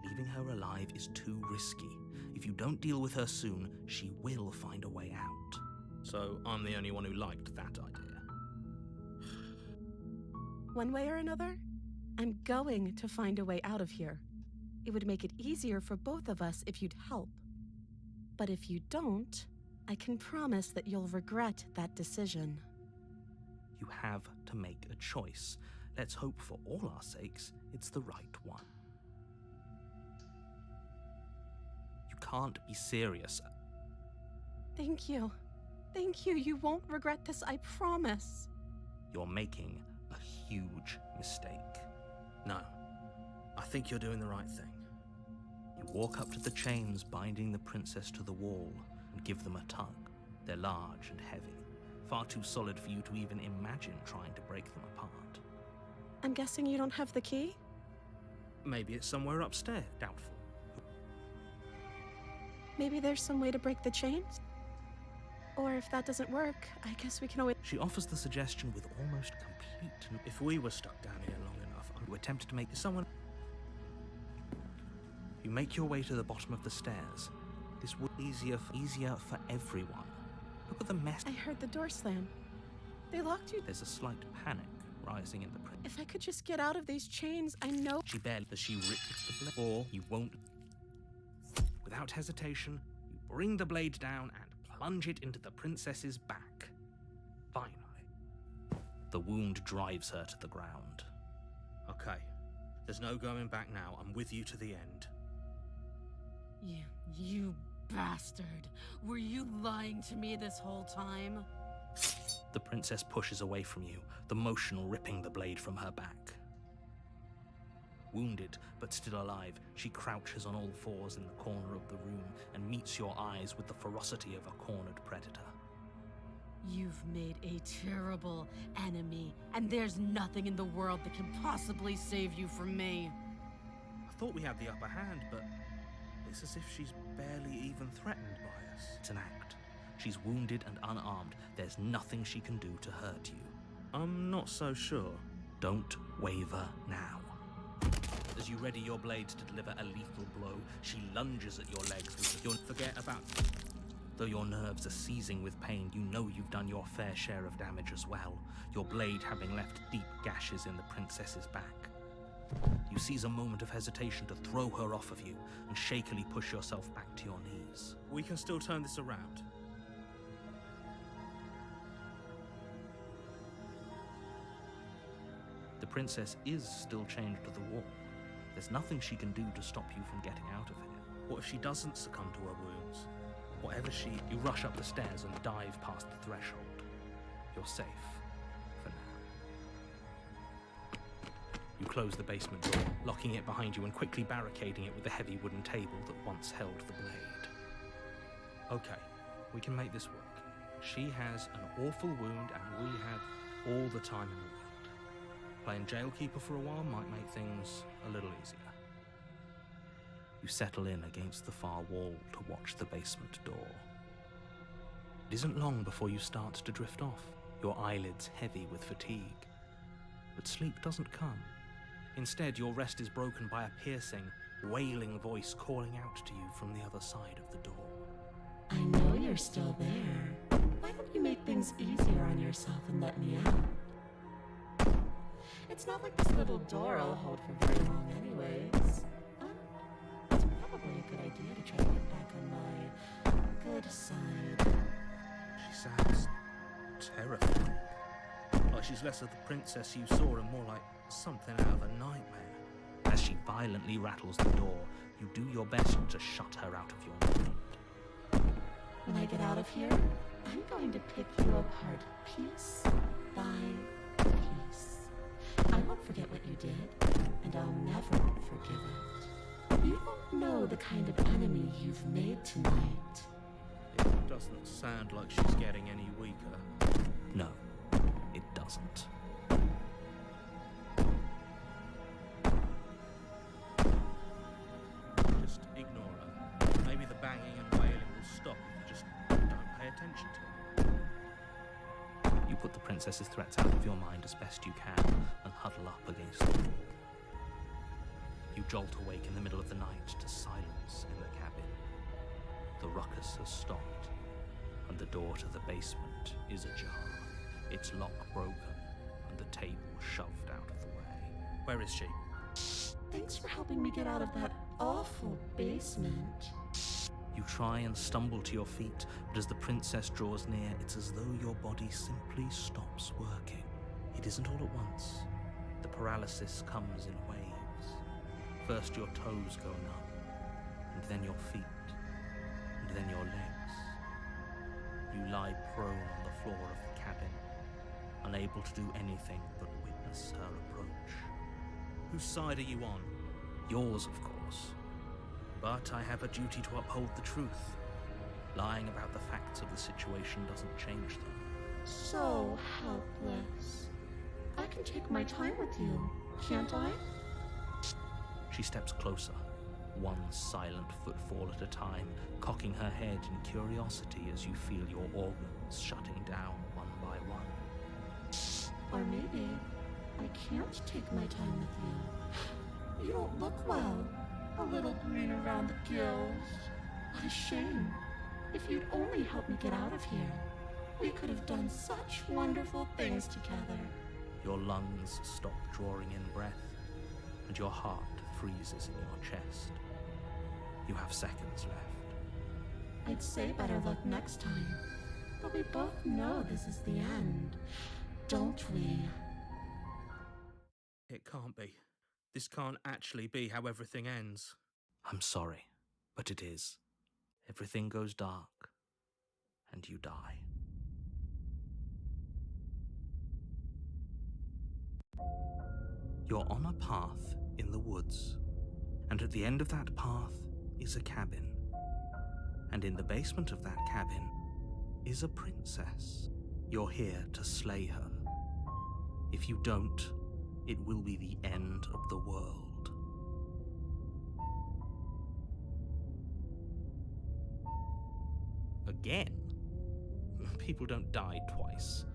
Leaving her alive is too risky. If you don't deal with her soon, she will find a way out. So I'm the only one who liked that idea. One way or another, I'm going to find a way out of here. It would make it easier for both of us if you'd help. But if you don't, I can promise that you'll regret that decision. You have to make a choice. Let's hope for all our sakes it's the right one. You can't be serious. Thank you. Thank you. You won't regret this, I promise. You're making a huge mistake. No, I think you're doing the right thing. You walk up to the chains binding the princess to the wall and give them a tug. They're large and heavy, far too solid for you to even imagine trying to break them apart. I'm guessing you don't have the key? Maybe it's somewhere upstairs. Doubtful. Maybe there's some way to break the chains? Or if that doesn't work, I guess we can always... She offers the suggestion with almost complete... If we were stuck down here long enough, You attempt to make someone... You make your way to the bottom of the stairs. This would be easier for everyone. Look at the mess. I heard the door slam. They locked you. There's a slight panic rising in the If I could just get out of these chains, I know. She barely as she rips the blade, or you won't. Without hesitation, you bring the blade down and plunge it into the princess's back. Finally, the wound drives her to the ground. Okay, there's no going back now. I'm with you to the end. You bastard. Were you lying to me this whole time? The princess pushes away from you, the motion ripping the blade from her back. Wounded, but still alive, she crouches on all fours in the corner of the room and meets your eyes with the ferocity of a cornered predator. You've made a terrible enemy, and there's nothing in the world that can possibly save you from me. I thought we had the upper hand, but it's as if she's barely even threatened by us. It's an act. She's wounded and unarmed. There's nothing she can do to hurt you. I'm not so sure. Don't waver now. As you ready your blade to deliver a lethal blow, she lunges at your legs with your forget about. Though your nerves are seizing with pain, you know you've done your fair share of damage as well, your blade having left deep gashes in the princess's back. You seize a moment of hesitation to throw her off of you and shakily push yourself back to your knees. We can still turn this around. The princess is still chained to the wall. There's nothing she can do to stop you from getting out of here. What if she doesn't succumb to her wounds? Whatever you rush up the stairs and dive past the threshold. You're safe. For now. You close the basement door, locking it behind you and quickly barricading it with the heavy wooden table that once held the blade. Okay, we can make this work. She has an awful wound and we have all the time in the world. Playing jailkeeper for a while might make things a little easier. You settle in against the far wall to watch the basement door. It isn't long before you start to drift off, your eyelids heavy with fatigue. But sleep doesn't come. Instead, your rest is broken by a piercing, wailing voice calling out to you from the other side of the door. I know you're still there. Why don't you make things easier on yourself and let me out? It's not like this little door I'll hold for very long anyways. It's probably a good idea to try to get back on my good side. She sounds terrifying. Like she's less of the princess you saw and more like something out of a nightmare. As she violently rattles the door, you do your best to shut her out of your mind. When I get out of here, I'm going to pick you apart piece by piece. I won't forget what you did, and I'll never forgive it. You don't know the kind of enemy you've made tonight. It doesn't sound like she's getting any weaker. No, it doesn't. Just ignore her. Maybe the banging and wailing will stop if you just don't pay attention to her. You put the princess's threats out of your mind as best you can and huddle up against the wall. You jolt awake in the middle of the night to silence in the cabin. The ruckus has stopped, and the door to the basement is ajar, its lock broken, and the table shoved out of the way. Where is she? Thanks for helping me get out of that awful basement. You try and stumble to your feet, but as the princess draws near, it's as though your body simply stops working. It isn't all at once. The paralysis comes in waves. First your toes go numb, and then your feet, and then your legs. You lie prone on the floor of the cabin, unable to do anything but witness her approach. Whose side are you on? Yours, of course. But I have a duty to uphold the truth. Lying about the facts of the situation doesn't change them. So helpless. I can take my time with you, can't I? She steps closer, one silent footfall at a time, cocking her head in curiosity as you feel your organs shutting down one by one. Or maybe I can't take my time with you. You don't look well. A little green around the gills. What a shame. If you'd only helped me get out of here, we could have done such wonderful things together. Your lungs stop drawing in breath, and your heart freezes in your chest. You have seconds left. I'd say better luck next time, but we both know this is the end, don't we? It can't be. This can't actually be how everything ends. I'm sorry, but it is. Everything goes dark, and you die. You're on a path in the woods, and at the end of that path is a cabin. And in the basement of that cabin is a princess. You're here to slay her. If you don't, it will be the end of the world. Again? People don't die twice.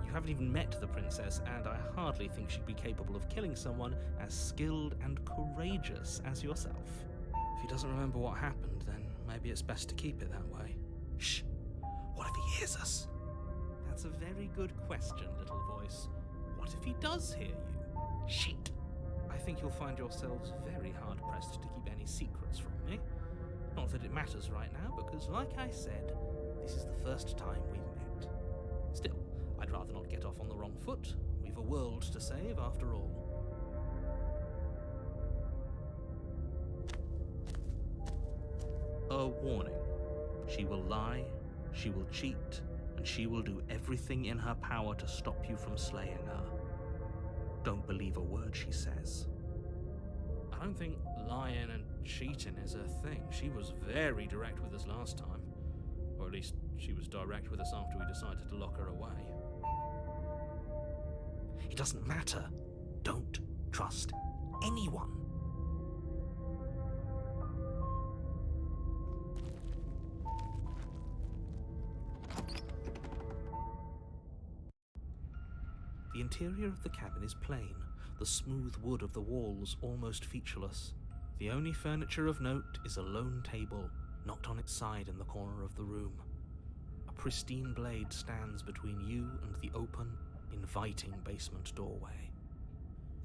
You haven't even met the princess, and I hardly think she'd be capable of killing someone as skilled and courageous as yourself. If he doesn't remember what happened, then maybe it's best to keep it that way. Shh! What if he hears us? That's a very good question, little voice. What if he does hear you? Shit! I think you'll find yourselves very hard-pressed to keep any secrets from me. Not that it matters right now, because like I said, this is the first time we've met. Still, I'd rather not get off on the wrong foot. We've a world to save, after all. A warning. She will lie, she will cheat, and she will do everything in her power to stop you from slaying her. Don't believe a word she says. I don't think lying and cheating is her thing. She was very direct with us last time. Or at least she was direct with us after we decided to lock her away. It doesn't matter. Don't trust anyone. The interior of the cabin is plain, the smooth wood of the walls almost featureless. The only furniture of note is a lone table, knocked on its side in the corner of the room. A pristine blade stands between you and the open, inviting basement doorway.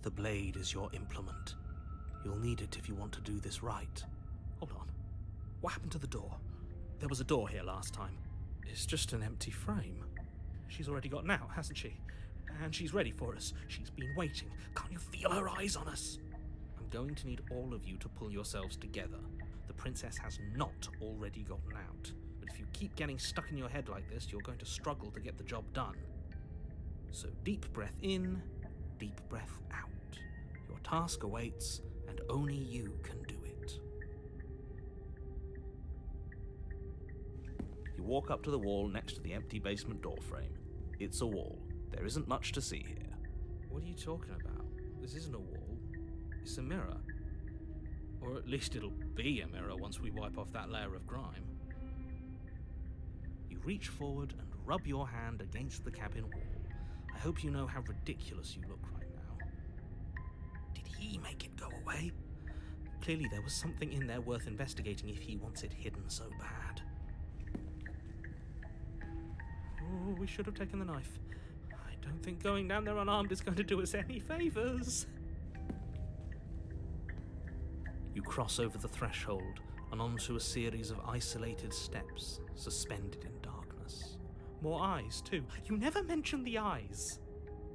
The blade is your implement. You'll need it if you want to do this right. Hold on. What happened to the door? There was a door here last time. It's just an empty frame. She's already gotten out, hasn't she? And she's ready for us. She's been waiting. Can't you feel her eyes on us? I'm going to need all of you to pull yourselves together. The princess has not already gotten out. But if you keep getting stuck in your head like this, you're going to struggle to get the job done. So deep breath in, deep breath out. Your task awaits, and only you can do it. You walk up to the wall next to the empty basement doorframe. It's a wall. There isn't much to see here. What are you talking about? This isn't a wall. It's a mirror. Or at least it'll be a mirror once we wipe off that layer of grime. You reach forward and rub your hand against the cabin wall. I hope you know how ridiculous you look right now. Did he make it go away? Clearly there was something in there worth investigating if he wants it hidden so bad. Oh, we should have taken the knife. I don't think going down there unarmed is going to do us any favours. You cross over the threshold and onto a series of isolated steps, suspended in darkness. More eyes, too. You never mention the eyes.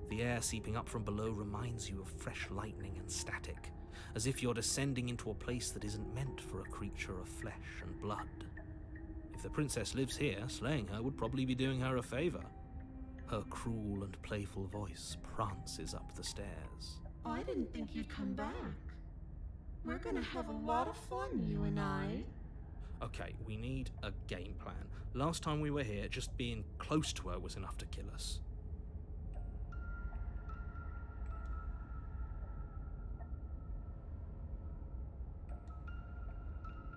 The air seeping up from below reminds you of fresh lightning and static, as if you're descending into a place that isn't meant for a creature of flesh and blood. If the princess lives here, slaying her would probably be doing her a favour. Her cruel and playful voice prances up the stairs. I didn't think you'd come back. We're gonna have a lot of fun, you and I. Okay, we need a game plan. Last time we were here, just being close to her was enough to kill us.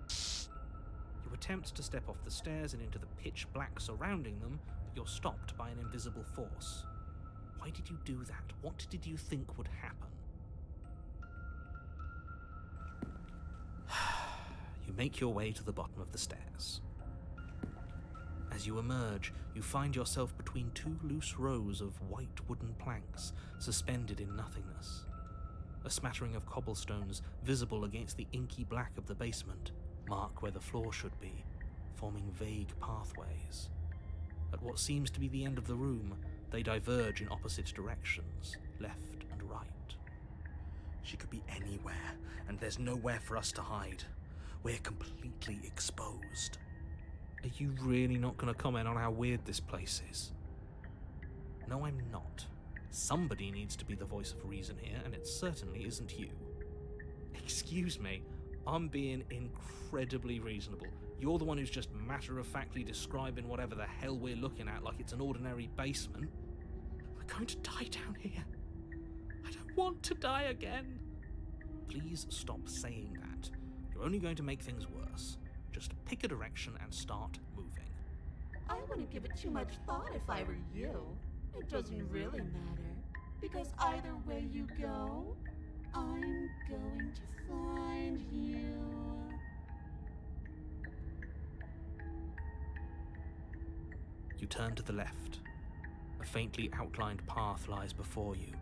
You attempt to step off the stairs and into the pitch black surrounding them, but you're stopped by an invisible force. Why did you do that? What did you think would happen? You make your way to the bottom of the stairs. As you emerge, you find yourself between two loose rows of white wooden planks suspended in nothingness. A smattering of cobblestones visible against the inky black of the basement mark where the floor should be, forming vague pathways. At what seems to be the end of the room, they diverge in opposite directions, left and right. She could be anywhere, and there's nowhere for us to hide. We're completely exposed. Are you really not going to comment on how weird this place is? No, I'm not. Somebody needs to be the voice of reason here, and it certainly isn't you. Excuse me, I'm being incredibly reasonable. You're the one who's just matter-of-factly describing whatever the hell we're looking at like it's an ordinary basement. We're going to die down here. I don't want to die again. Please stop saying that. You're only going to make things worse. Just pick a direction and start moving. I wouldn't give it too much thought if I were you. It doesn't really matter, because either way you go, I'm going to find you. You turn to the left. A faintly outlined path lies before you.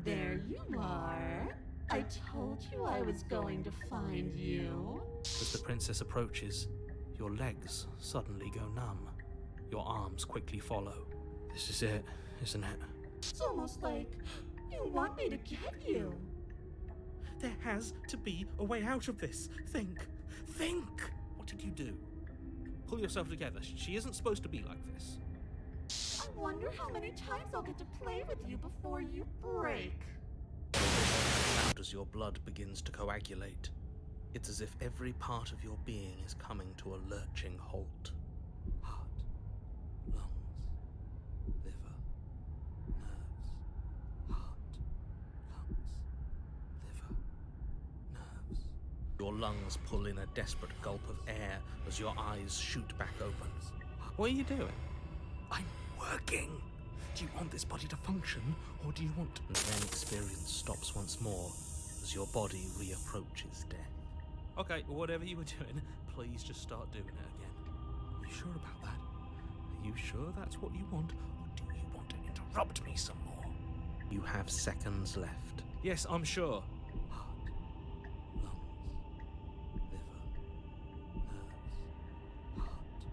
There you are. I told you I was going to find you. As the princess approaches, your legs suddenly go numb. Your arms quickly follow. This is it, isn't it? It's almost like you want me to get you. There has to be a way out of this. Think! What did you do? Pull yourself together. She isn't supposed to be like this. I wonder how many times I'll get to play with you before you break. Loud as your blood begins to coagulate. It's as if every part of your being is coming to a lurching halt. Heart, lungs, liver, nerves. Heart, lungs, liver, nerves. Your lungs pull in a desperate gulp of air as your eyes shoot back open. What are you doing? I'm working. Do you want this body to function, or do you want... And then experience stops once more as your body reapproaches death. Okay, whatever you were doing, please just start doing it again. Are you sure about that? Are you sure that's what you want, or do you want to interrupt me some more? You have seconds left. Yes, I'm sure. Heart, lungs, liver, nerves, heart.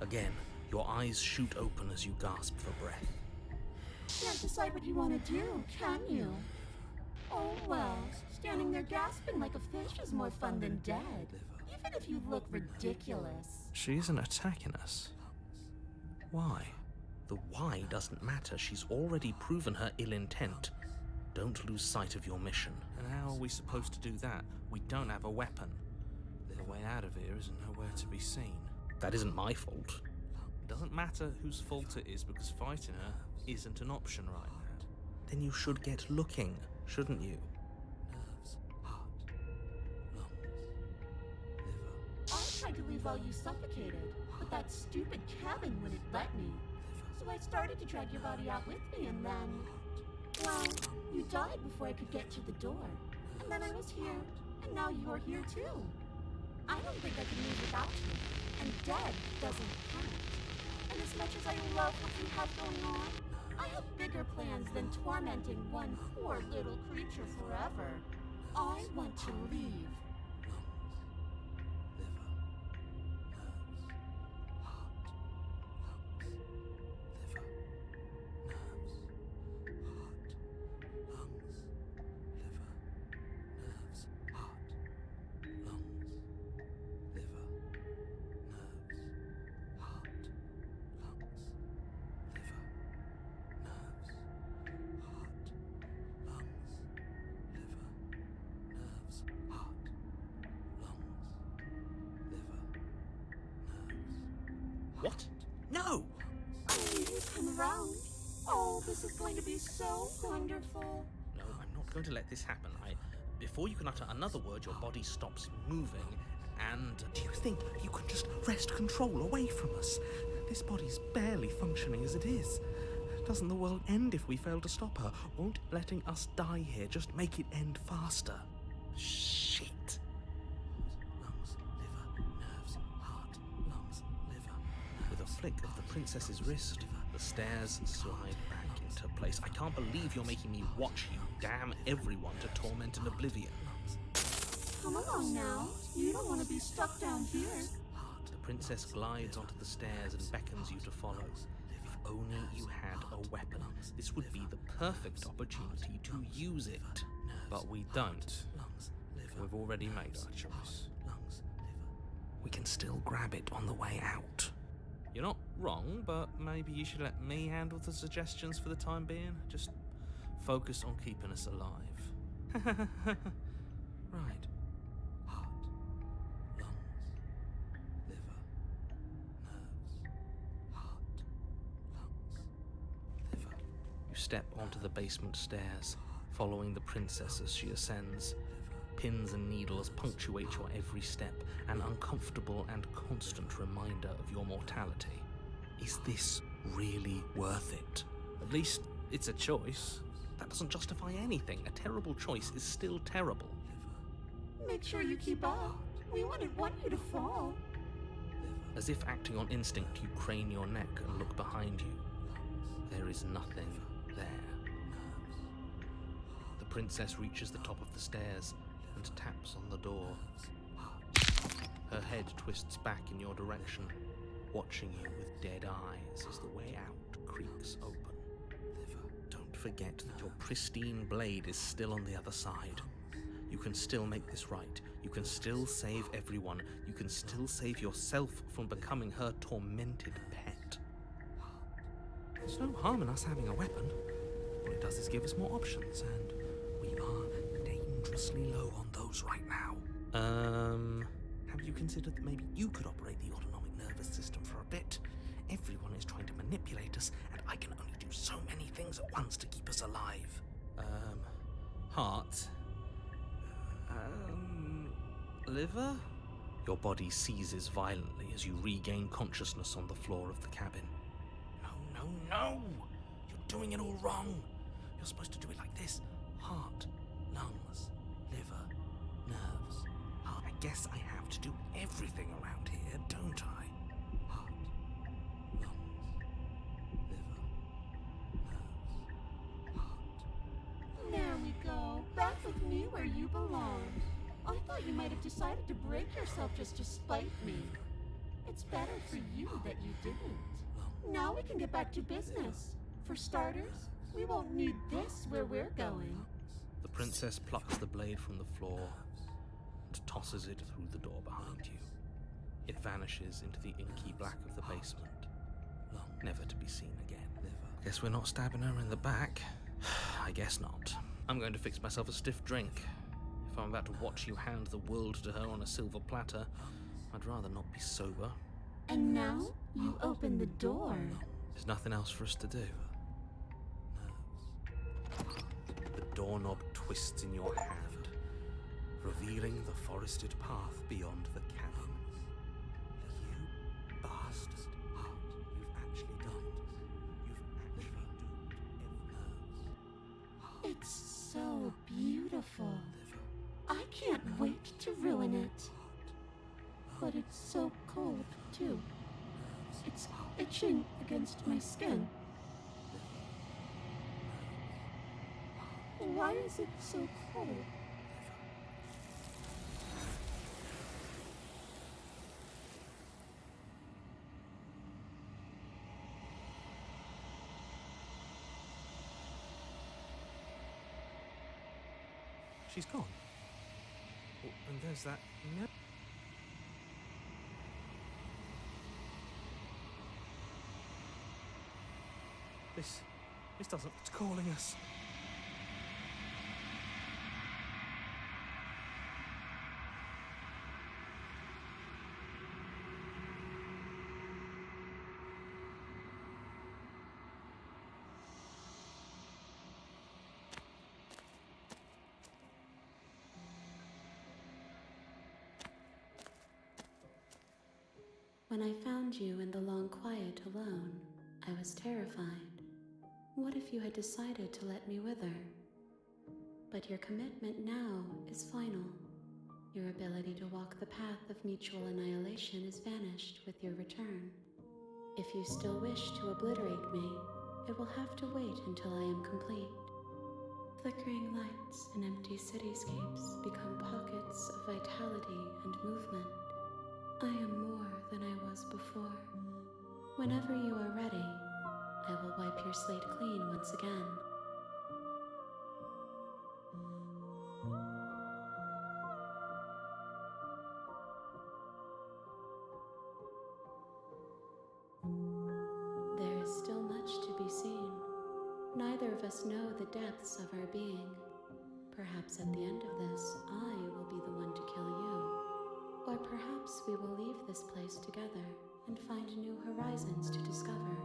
Again, your eyes shoot open as you gasp for breath. Can't decide what you want to do, can you? Oh well, standing there gasping like a fish is more fun than dead. Even if you look ridiculous. She isn't attacking us. Why? The why doesn't matter. She's already proven her ill intent. Don't lose sight of your mission. And how are we supposed to do that? We don't have a weapon. The way out of here is nowhere to be seen. That isn't my fault. It doesn't matter whose fault it is, because fighting her isn't an option right now. Then you should get looking, shouldn't you? Nerves, heart, lungs, liver. I tried to leave while you suffocated, but that stupid cabin wouldn't let me. So I started to drag your body out with me, and then... well, you died before I could get to the door. And then I was here, and now you're here too. I don't think I can live without you, and dead doesn't count. And as much as I love what you have going on, I have bigger plans than tormenting one poor little creature forever. I want to leave. What? No! I need you to come around. Oh, this is going to be so wonderful. No, I'm not going to let this happen. Before you can utter another word, your body stops moving, and... Do you think you can just wrest control away from us? This body's barely functioning as it is. Doesn't the world end if we fail to stop her? Won't letting us die here just make it end faster? Shit. Lungs, flick of the princess's wrist, the stairs slide back into place. I can't believe you're making me watch you damn everyone to torment and oblivion. Come along now. You don't want to be stuck down here. The princess glides onto the stairs and beckons you to follow. If only you had a weapon, this would be the perfect opportunity to use it. But we don't. We've already made our choice. We can still grab it on the way out. You're not wrong, but maybe you should let me handle the suggestions for the time being. Just focus on keeping us alive. Right. Heart, lungs, liver, nerves. Heart, lungs, liver. You step onto the basement stairs, following the princess as she ascends. Pins and needles punctuate your every step, an uncomfortable and constant reminder of your mortality. Is this really worth it? At least it's a choice. That doesn't justify anything. A terrible choice is still terrible. Make sure you keep up. We wouldn't want you to fall. As if acting on instinct, you crane your neck and look behind you. There is nothing there. The princess reaches the top of the stairs and taps on the door. Her head twists back in your direction, watching you with dead eyes as the way out creaks open. Don't forget that your pristine blade is still on the other side. You can still make this right. You can still save everyone. You can still save yourself from becoming her tormented pet. There's no harm in us having a weapon. All it does is give us more options, and we are dangerously low on those right now. Have you considered that maybe you could operate the autonomic nervous system for a bit? Everyone is trying to manipulate us, and I can only do so many things at once to keep us alive. Heart. Liver? Your body seizes violently as you regain consciousness on the floor of the cabin. No! You're doing it all wrong. You're supposed to do it like this. Heart, lungs, liver, nerves. Heart. I guess I have to do everything around here, don't I? Heart, lungs, liver, nerves, heart. There we go. Back with me where you belong. I thought you might have decided to break yourself just to spite me. It's better for you that you didn't. Now we can get back to business. For starters, we won't need this where we're going. The princess plucks the blade from the floor and tosses it through the door behind you. It vanishes into the inky black of the basement, never to be seen again. Guess we're not stabbing her in the back. I guess not. I'm going to fix myself a stiff drink. If I'm about to watch you hand the world to her on a silver platter, I'd rather not be sober. And now you open the door. There's nothing else for us to do. The doorknob twists in your hand, revealing the forested path beyond the cabin. You bastard. You've actually done it. You've actually doomed every nerve. It's so beautiful. I can't wait to ruin it. But it's so cold, too. It's itching against my skin. Why is it so cold? She's gone. Oh, and there's that note. This doesn't. It's calling us. When I found you in the long quiet alone, I was terrified. What if you had decided to let me wither? But your commitment now is final. Your ability to walk the path of mutual annihilation is vanished with your return. If you still wish to obliterate me, it will have to wait until I am complete. Flickering lights and empty cityscapes become pockets of vitality and movement. I am more than I was before. Whenever you are ready, I will wipe your slate clean once again. There is still much to be seen. Neither of us know the depths of our being. Perhaps at the end of this, I will be the one to kill you. Or perhaps we will leave this place together and find new horizons to discover.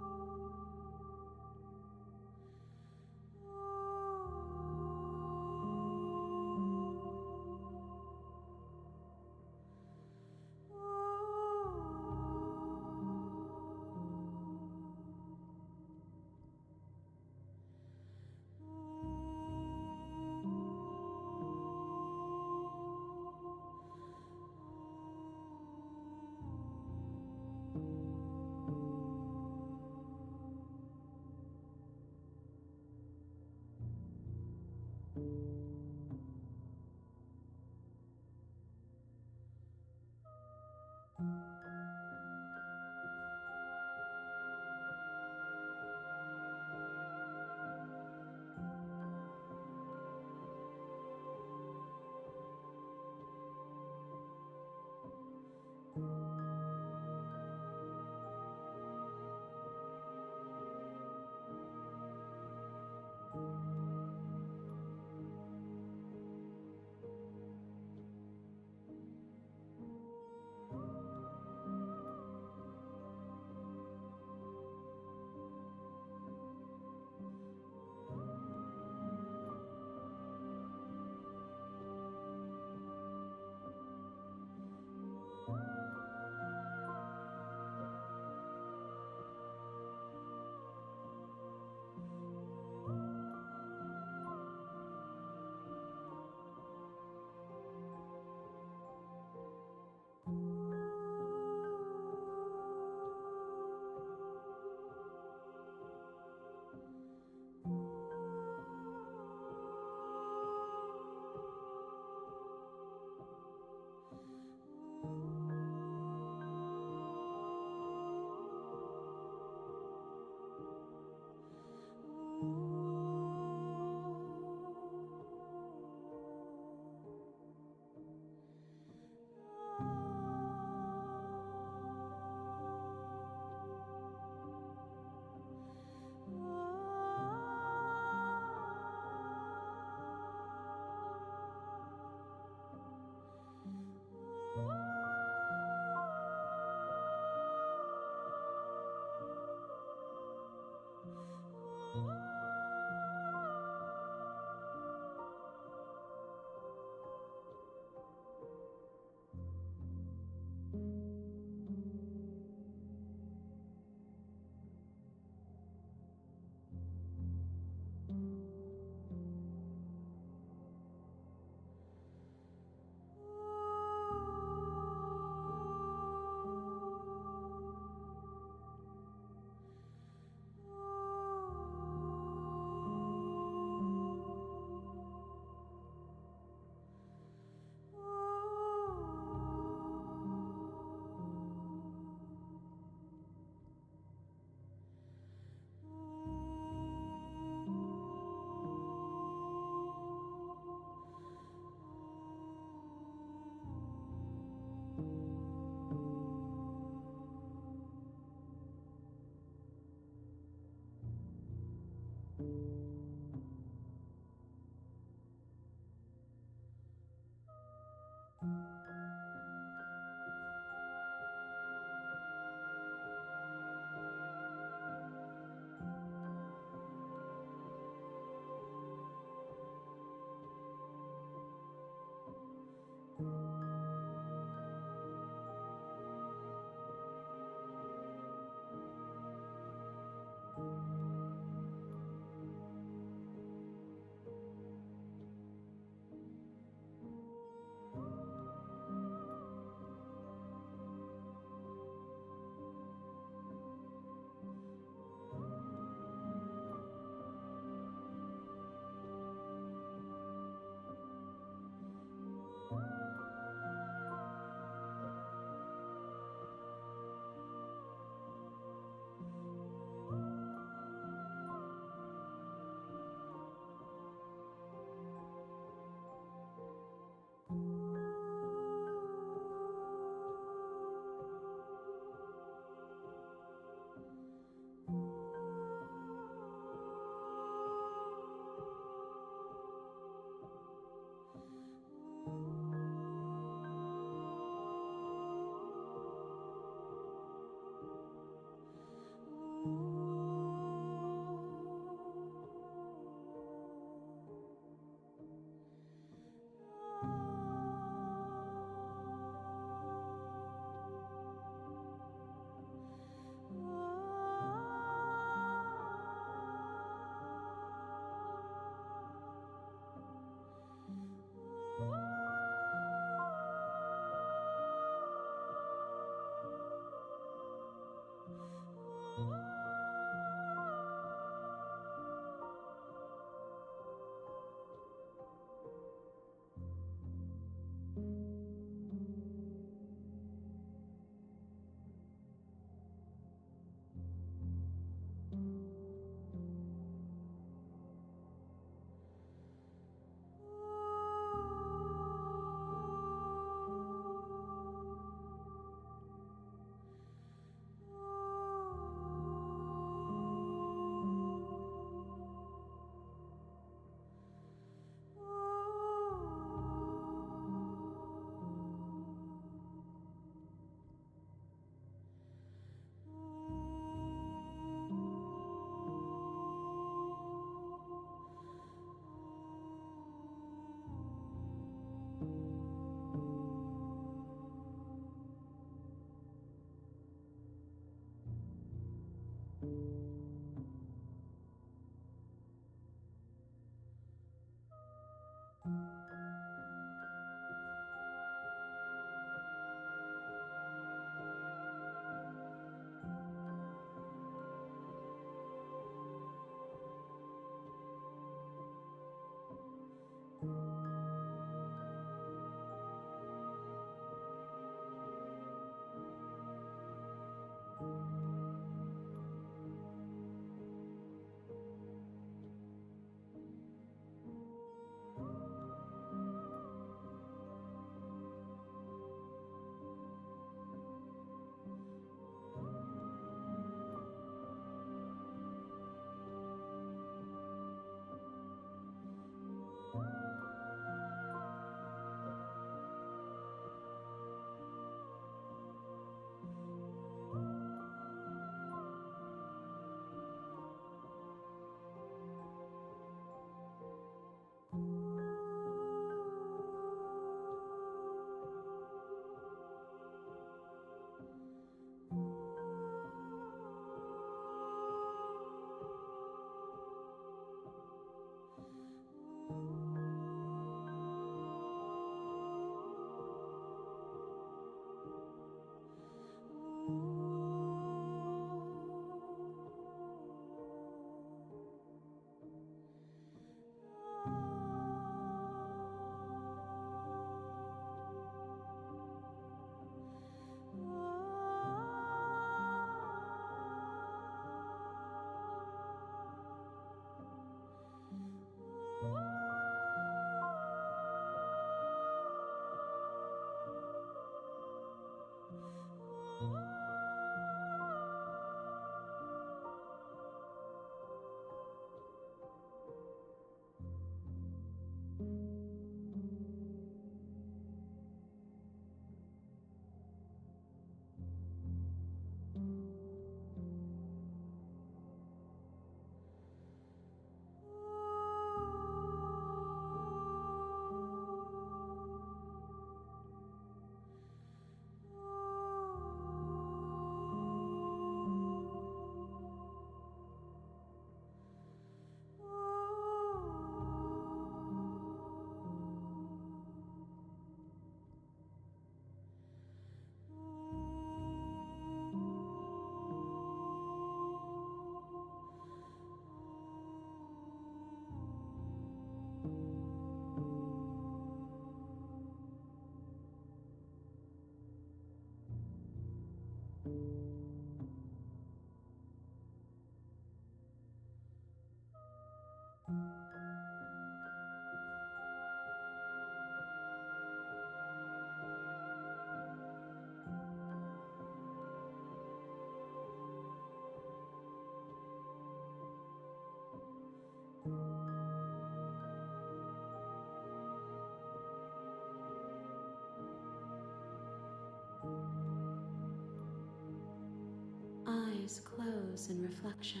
Eyes close in reflection.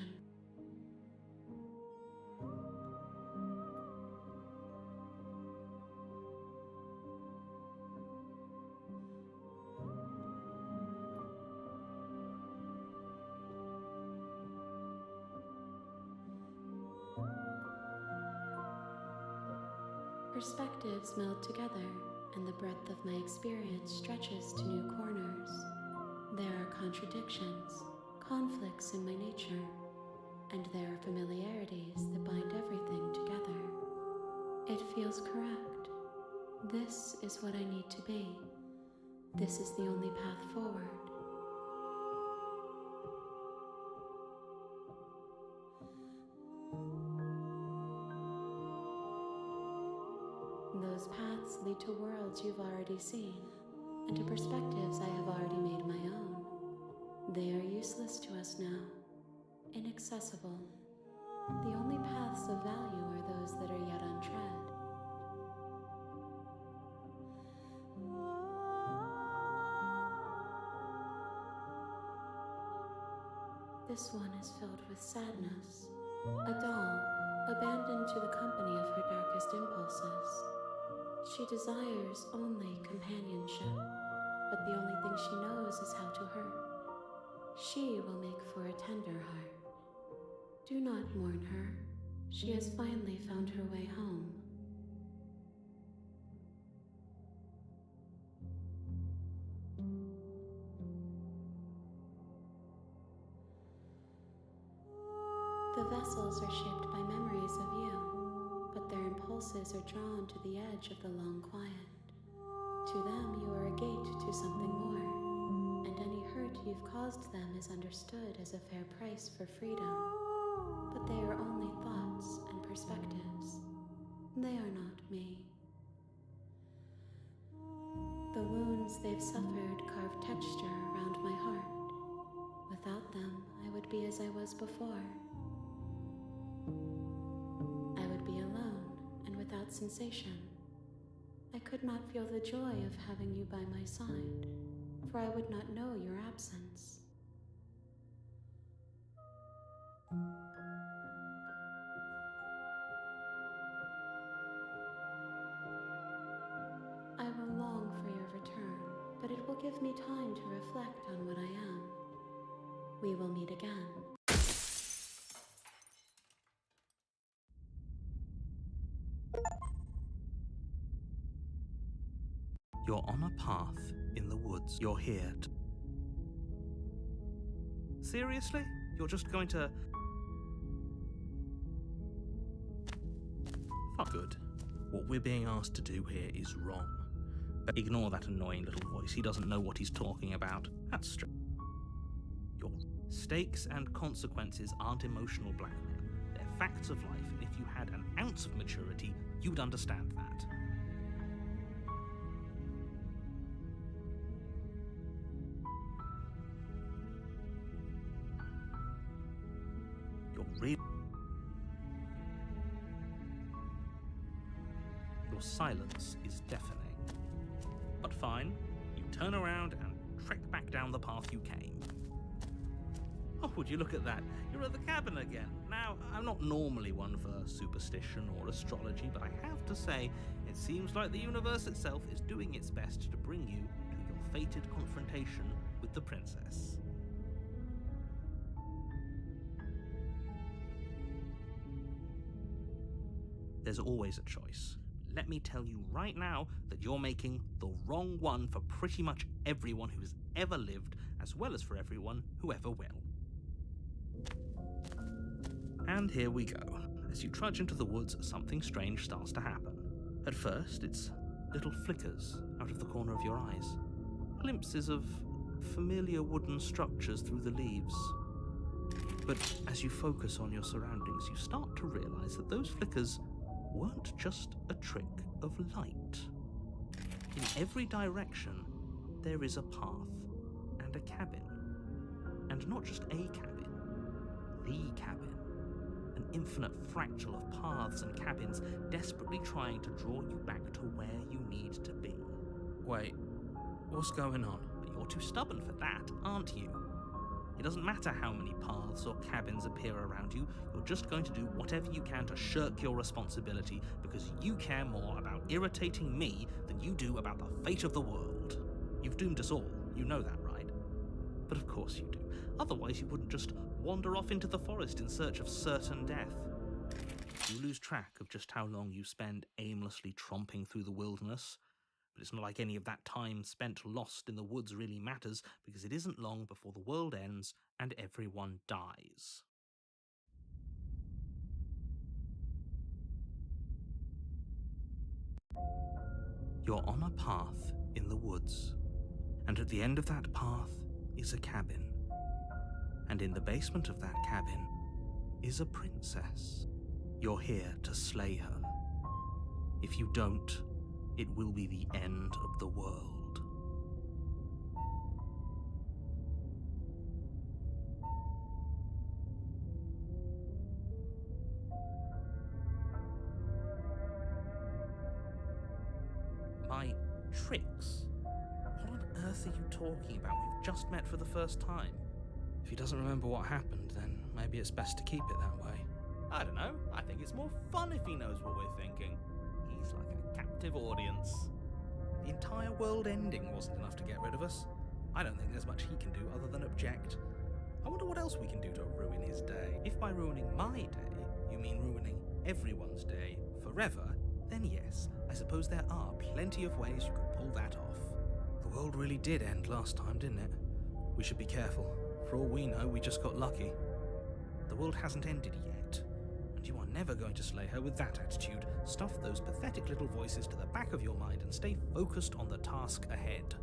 Perspectives meld together, and the breadth of my experience stretches to new corners. There are contradictions, conflicts in my nature, and there are familiarities that bind everything together. It feels correct. This is what I need to be. This is the only path forward. Those paths lead to worlds you've already seen, and to perspectives I have already made my own. They are useless to us now, inaccessible. The only paths of value are those that are yet untread. This one is filled with sadness, a doll abandoned to the company of her darkest impulses. She desires only companionship, but the only thing she knows is how to hurt. She will make for a tender heart. Do not mourn her. She has finally found her way home. The vessels are shaped by memories of you, but their impulses are drawn to the edge of the long quiet. To them, you are a gate to something more, and any hurt you've caused them is understood as a fair price for freedom. But they are only thoughts and perspectives. They are not me. The wounds they've suffered carve texture around my heart. Without them, I would be as I was before. I would be alone and without sensation. I could not feel the joy of having you by my side, for I would not know your absence. I will long for your return, but it will give me time to reflect on what I am. We will meet again. You're on a path in the woods. You're here to... Seriously? You're just going to... Fuck good. What we're being asked to do here is wrong. But ignore that annoying little voice. He doesn't know what he's talking about. That's straight. Your stakes and consequences aren't emotional blackmail. They're facts of life, and if you had an ounce of maturity, you'd understand that. Your silence is deafening. But fine, you turn around and trek back down the path you came. Oh, would you look at that? You're at the cabin again. Now, I'm not normally one for superstition or astrology, but I have to say, it seems like the universe itself is doing its best to bring you to your fated confrontation with the princess. There's always a choice. Let me tell you right now that you're making the wrong one for pretty much everyone who's ever lived, as well as for everyone who ever will. And here we go. As you trudge into the woods, something strange starts to happen. At first, it's little flickers out of the corner of your eyes. Glimpses of familiar wooden structures through the leaves. But as you focus on your surroundings, you start to realize that those flickers weren't just a trick of light. In every direction, there is a path and a cabin. And not just a cabin, the cabin. An infinite fractal of paths and cabins desperately trying to draw you back to where you need to be. Wait, what's going on? But you're too stubborn for that, aren't you? It doesn't matter how many paths or cabins appear around you, you're just going to do whatever you can to shirk your responsibility because you care more about irritating me than you do about the fate of the world. You've doomed us all, you know that, right? But of course you do. Otherwise you wouldn't just wander off into the forest in search of certain death. You lose track of just how long you spend aimlessly tromping through the wilderness. But it's not like any of that time spent lost in the woods really matters, because it isn't long before the world ends and everyone dies. You're on a path in the woods, and at the end of that path is a cabin. And in the basement of that cabin is a princess. You're here to slay her. If you don't, it will be the end of the world. My tricks? What on earth are you talking about? We've just met for the first time. If he doesn't remember what happened, then maybe it's best to keep it that way. I don't know. I think it's more fun if he knows what we're thinking. He's like a captive audience. The entire world ending wasn't enough to get rid of us. I don't think there's much he can do other than object. I wonder what else we can do to ruin his day. If by ruining my day, you mean ruining everyone's day forever, then yes, I suppose there are plenty of ways you could pull that off. The world really did end last time, didn't it? We should be careful. For all we know, we just got lucky. The world hasn't ended yet, and you are never going to slay her with that attitude. Stuff those pathetic little voices to the back of your mind and stay focused on the task ahead.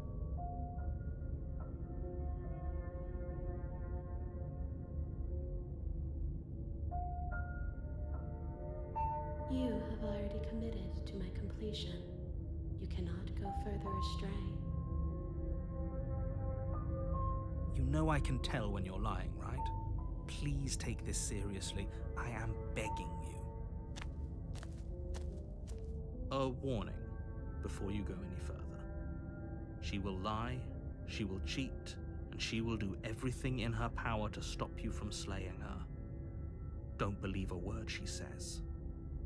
You have already committed to my completion. You cannot go further astray. You know I can tell when you're lying, right? Please take this seriously. I am begging you. A warning before you go any further. She will lie, she will cheat, and she will do everything in her power to stop you from slaying her. Don't believe a word she says.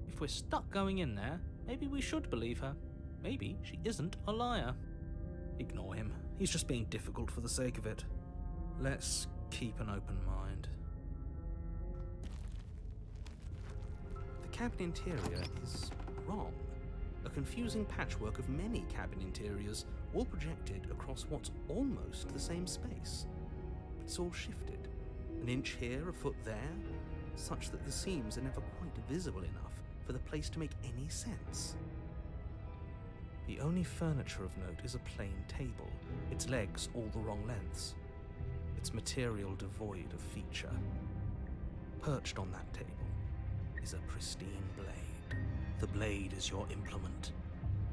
If we're stuck going in there, maybe we should believe her. Maybe she isn't a liar. Ignore him. He's just being difficult for the sake of it. Let's keep an open mind. The cabin interior is wrong. A confusing patchwork of many cabin interiors, all projected across what's almost the same space. It's all shifted. An inch here, a foot there, such that the seams are never quite visible enough for the place to make any sense. The only furniture of note is a plain table, its legs all the wrong lengths. Its material devoid of feature. Perched on that table is a pristine blade. The blade is your implement.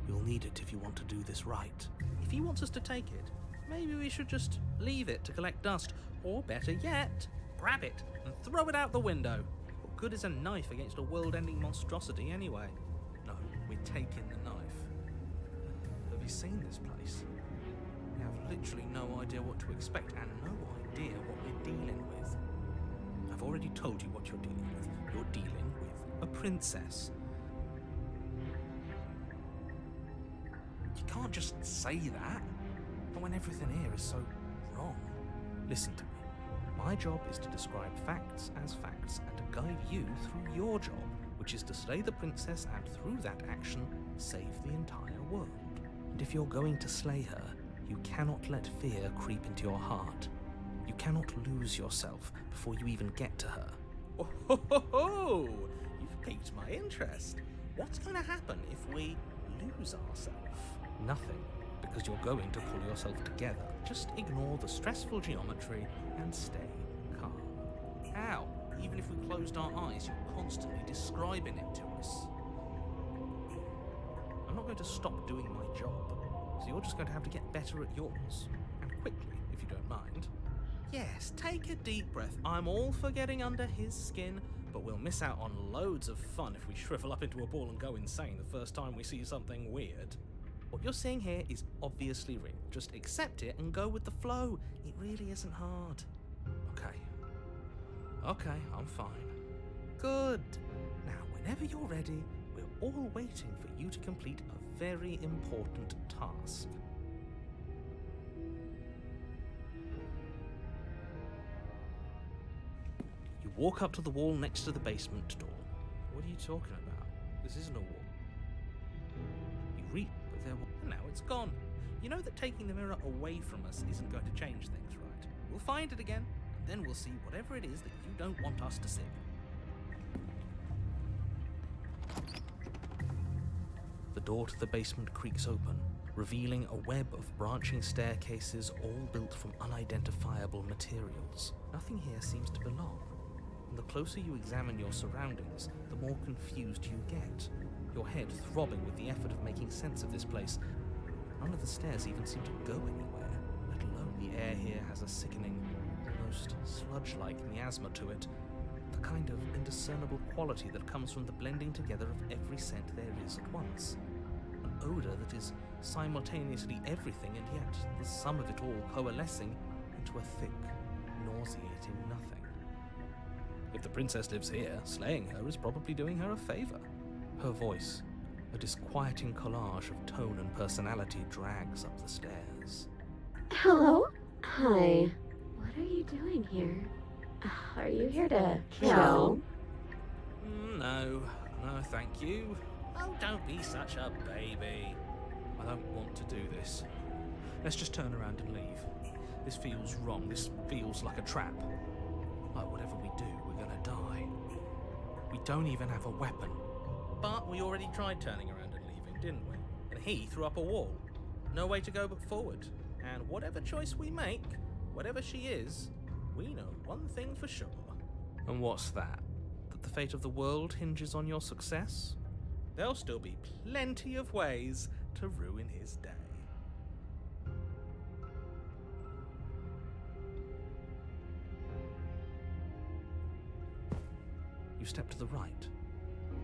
You'll need it if you want to do this right. If he wants us to take it, maybe we should just leave it to collect dust, or better yet, grab it and throw it out the window. What good is a knife against a world-ending monstrosity anyway? No, we're taking the knife. Have you seen this place? We have literally no idea what to expect and no idea what we're dealing with. I've already told you what you're dealing with. You're dealing with a princess. You can't just say that, not when everything here is so wrong. Listen to me. My job is to describe facts as facts and to guide you through your job, which is to slay the princess and through that action, save the entire world. And if you're going to slay her, you cannot let fear creep into your heart. You cannot lose yourself before you even get to her. Oh, ho, ho, ho! You've piqued my interest. What's going to happen if we lose ourselves? Nothing, because you're going to pull yourself together. Just ignore the stressful geometry and stay calm. How? Even if we closed our eyes, you're constantly describing it to us. I'm not going to stop doing my job, so you're just going to have to get better at yours. And quickly, if you don't mind. Yes, take a deep breath. I'm all for getting under his skin, but we'll miss out on loads of fun if we shrivel up into a ball and go insane the first time we see something weird. What you're seeing here is obviously real. Just accept it and go with the flow. It really isn't hard. Okay, I'm fine. Good. Now, whenever you're ready, we're all waiting for you to complete a very important task. You walk up to the wall next to the basement door. What are you talking about? This isn't a wall. You reach, but and now it's gone. You know that taking the mirror away from us isn't going to change things, right? We'll find it again, and then we'll see whatever it is that you don't want us to see. The door to the basement creaks open, revealing a web of branching staircases all built from unidentifiable materials. Nothing here seems to belong. And the closer you examine your surroundings, the more confused you get, your head throbbing with the effort of making sense of this place. None of the stairs even seem to go anywhere, let alone the air here has a sickening, almost sludge-like miasma to it, the kind of indiscernible quality that comes from the blending together of every scent there is at once. An odor that is simultaneously everything and yet the sum of it all coalescing into a thick, nauseating nothing. If the princess lives here, slaying her is probably doing her a favor. Her voice, a disquieting collage of tone and personality, drags up the stairs. Hello? Hi. What are you doing here? Are you here to kill? No, thank you. Oh, don't be such a baby. I don't want to do this. Let's just turn around and leave. This feels wrong. This feels like a trap. Like whatever we do, we're gonna die. We don't even have a weapon. But we already tried turning around and leaving, didn't we? And he threw up a wall. No way to go but forward. And whatever choice we make, whatever she is, we know one thing for sure. And what's that? That the fate of the world hinges on your success? There'll still be plenty of ways to ruin his day. You step to the right.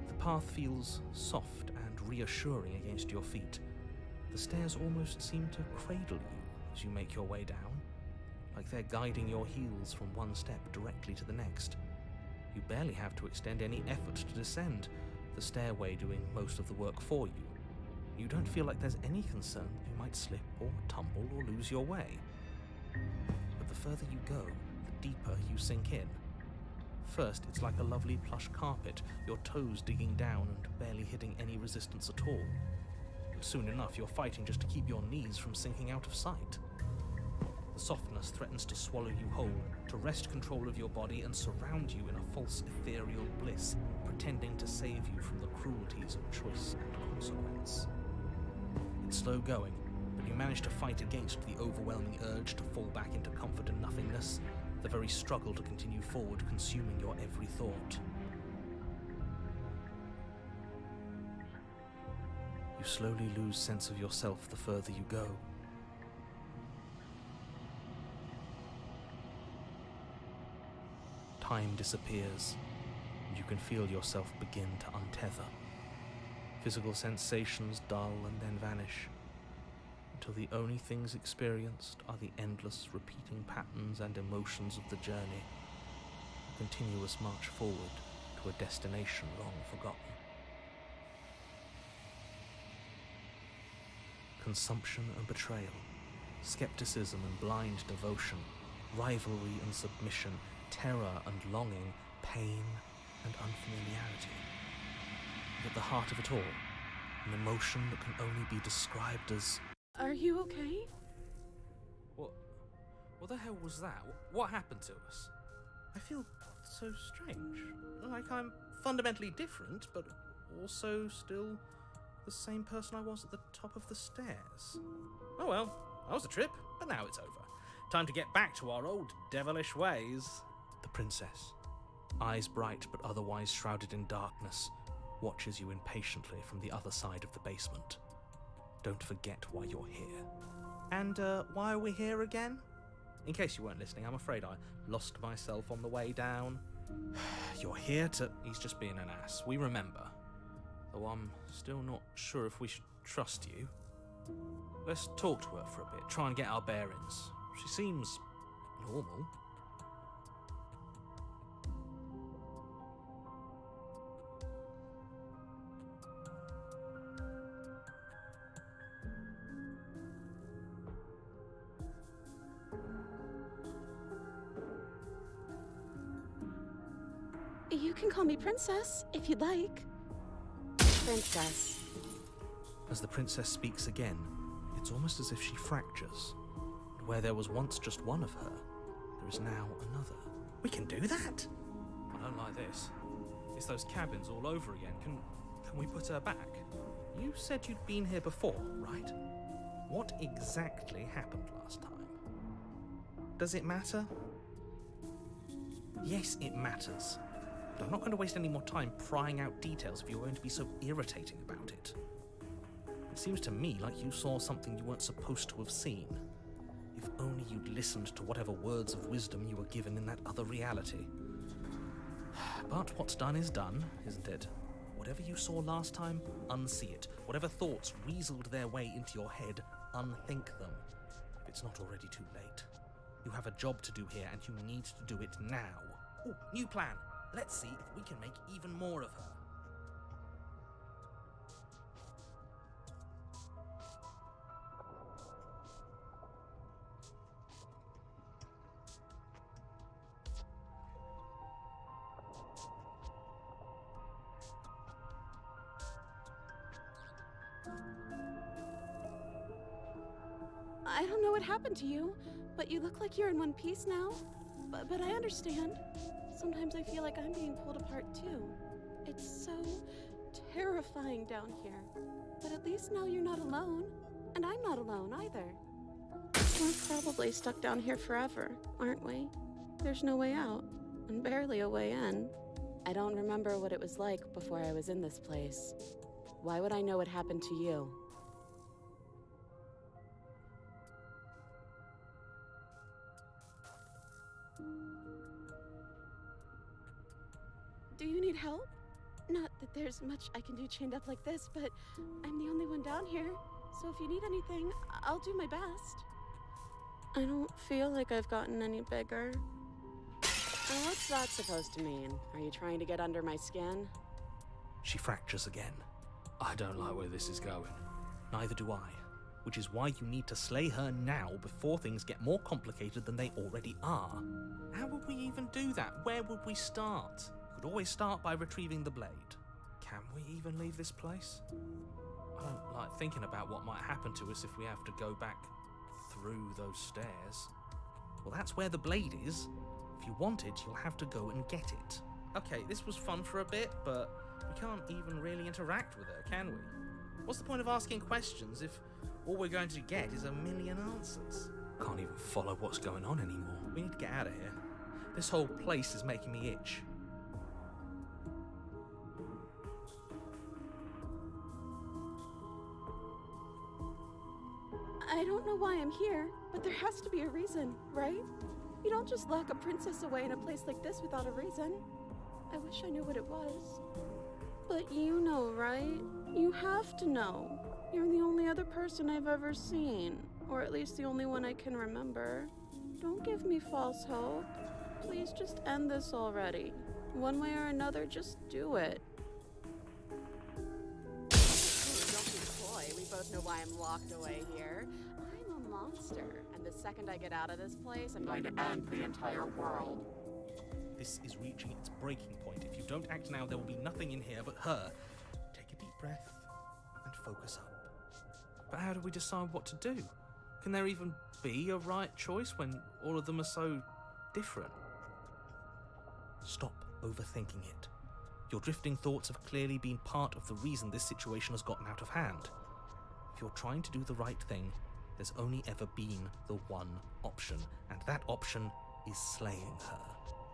The path feels soft and reassuring against your feet. The stairs almost seem to cradle you as you make your way down, like they're guiding your heels from one step directly to the next. You barely have to extend any effort to descend, the stairway doing most of the work for you. You don't feel like there's any concern that you might slip or tumble or lose your way. But the further you go, the deeper you sink in. First, it's like a lovely plush carpet, your toes digging down and barely hitting any resistance at all. But soon enough, you're fighting just to keep your knees from sinking out of sight. The softness threatens to swallow you whole, to wrest control of your body and surround you in a false ethereal bliss, pretending to save you from the cruelties of choice and consequence. It's slow going, but you manage to fight against the overwhelming urge to fall back into comfort and nothingness, the very struggle to continue forward consuming your every thought. You slowly lose sense of yourself the further you go. Time disappears, and you can feel yourself begin to untether. Physical sensations dull and then vanish, until the only things experienced are the endless repeating patterns and emotions of the journey, a continuous march forward to a destination long forgotten. Consumption and betrayal, skepticism and blind devotion, rivalry and submission, terror and longing, pain and unfamiliarity. And at the heart of it all, an emotion that can only be described as... Are you okay? What the hell was that? What happened to us? I feel so strange. Like I'm fundamentally different, but also still the same person I was at the top of the stairs. Oh well, that was a trip, but now it's over. Time to get back to our old devilish ways. The princess, eyes bright but otherwise shrouded in darkness, watches you impatiently from the other side of the basement. Don't forget why you're here. And why are we here again? In case you weren't listening, I'm afraid I lost myself on the way down. You're here to... He's just being an ass. We remember. Though I'm still not sure if we should trust you. Let's talk to her for a bit, try and get our bearings. She seems normal. You can call me Princess, if you'd like. Princess. As the princess speaks again, it's almost as if she fractures. And where there was once just one of her, there is now another. We can do that? I don't like this. It's those cabins all over again. Can we put her back? You said you'd been here before, right? What exactly happened last time? Does it matter? Yes, it matters. But I'm not going to waste any more time prying out details if you're going to be so irritating about it. It seems to me like you saw something you weren't supposed to have seen. If only you'd listened to whatever words of wisdom you were given in that other reality. But what's done is done, isn't it? Whatever you saw last time, unsee it. Whatever thoughts weaseled their way into your head, unthink them. If it's not already too late. You have a job to do here, and you need to do it now. Ooh, new plan. Let's see if we can make even more of her. I don't know what happened to you, but you look like you're in one piece now. But I understand. Sometimes I feel like I'm being pulled apart too. It's so terrifying down here. But at least now you're not alone. And I'm not alone either. We're probably stuck down here forever, aren't we? There's no way out, and barely a way in. I don't remember what it was like before I was in this place. Why would I know what happened to you? Do you need help? Not that there's much I can do chained up like this, but I'm the only one down here. So if you need anything, I'll do my best. I don't feel like I've gotten any bigger. And what's that supposed to mean? Are you trying to get under my skin? She fractures again. I don't like where this is going. Neither do I. Which is why you need to slay her now before things get more complicated than they already are. How would we even do that? Where would we start? Could always start by retrieving the blade. Can we even leave this place? I don't like thinking about what might happen to us if we have to go back through those stairs. Well, that's where the blade is. If you want it, you'll have to go and get it. Okay, this was fun for a bit, but we can't even really interact with her, can we? What's the point of asking questions if all we're going to get is a million answers? Can't even follow what's going on anymore. We need to get out of here. This whole place is making me itch. I don't know why I'm here, but there has to be a reason, right? You don't just lock a princess away in a place like this without a reason. I wish I knew what it was. But you know, right? You have to know. You're the only other person I've ever seen, or at least the only one I can remember. Don't give me false hope. Please just end this already. One way or another, just do it. Don't be coy. We both know why I'm locked away here. I'm a monster, and the second I get out of this place, I'm going to end the entire world. This is reaching its breaking point. If you don't act now, there will be nothing in here but her. Take a deep breath and focus up. But how do we decide what to do? Can there even be a right choice when all of them are so different? Stop overthinking it. Your drifting thoughts have clearly been part of the reason this situation has gotten out of hand. If you're trying to do the right thing, there's only ever been the one option, and that option is slaying her.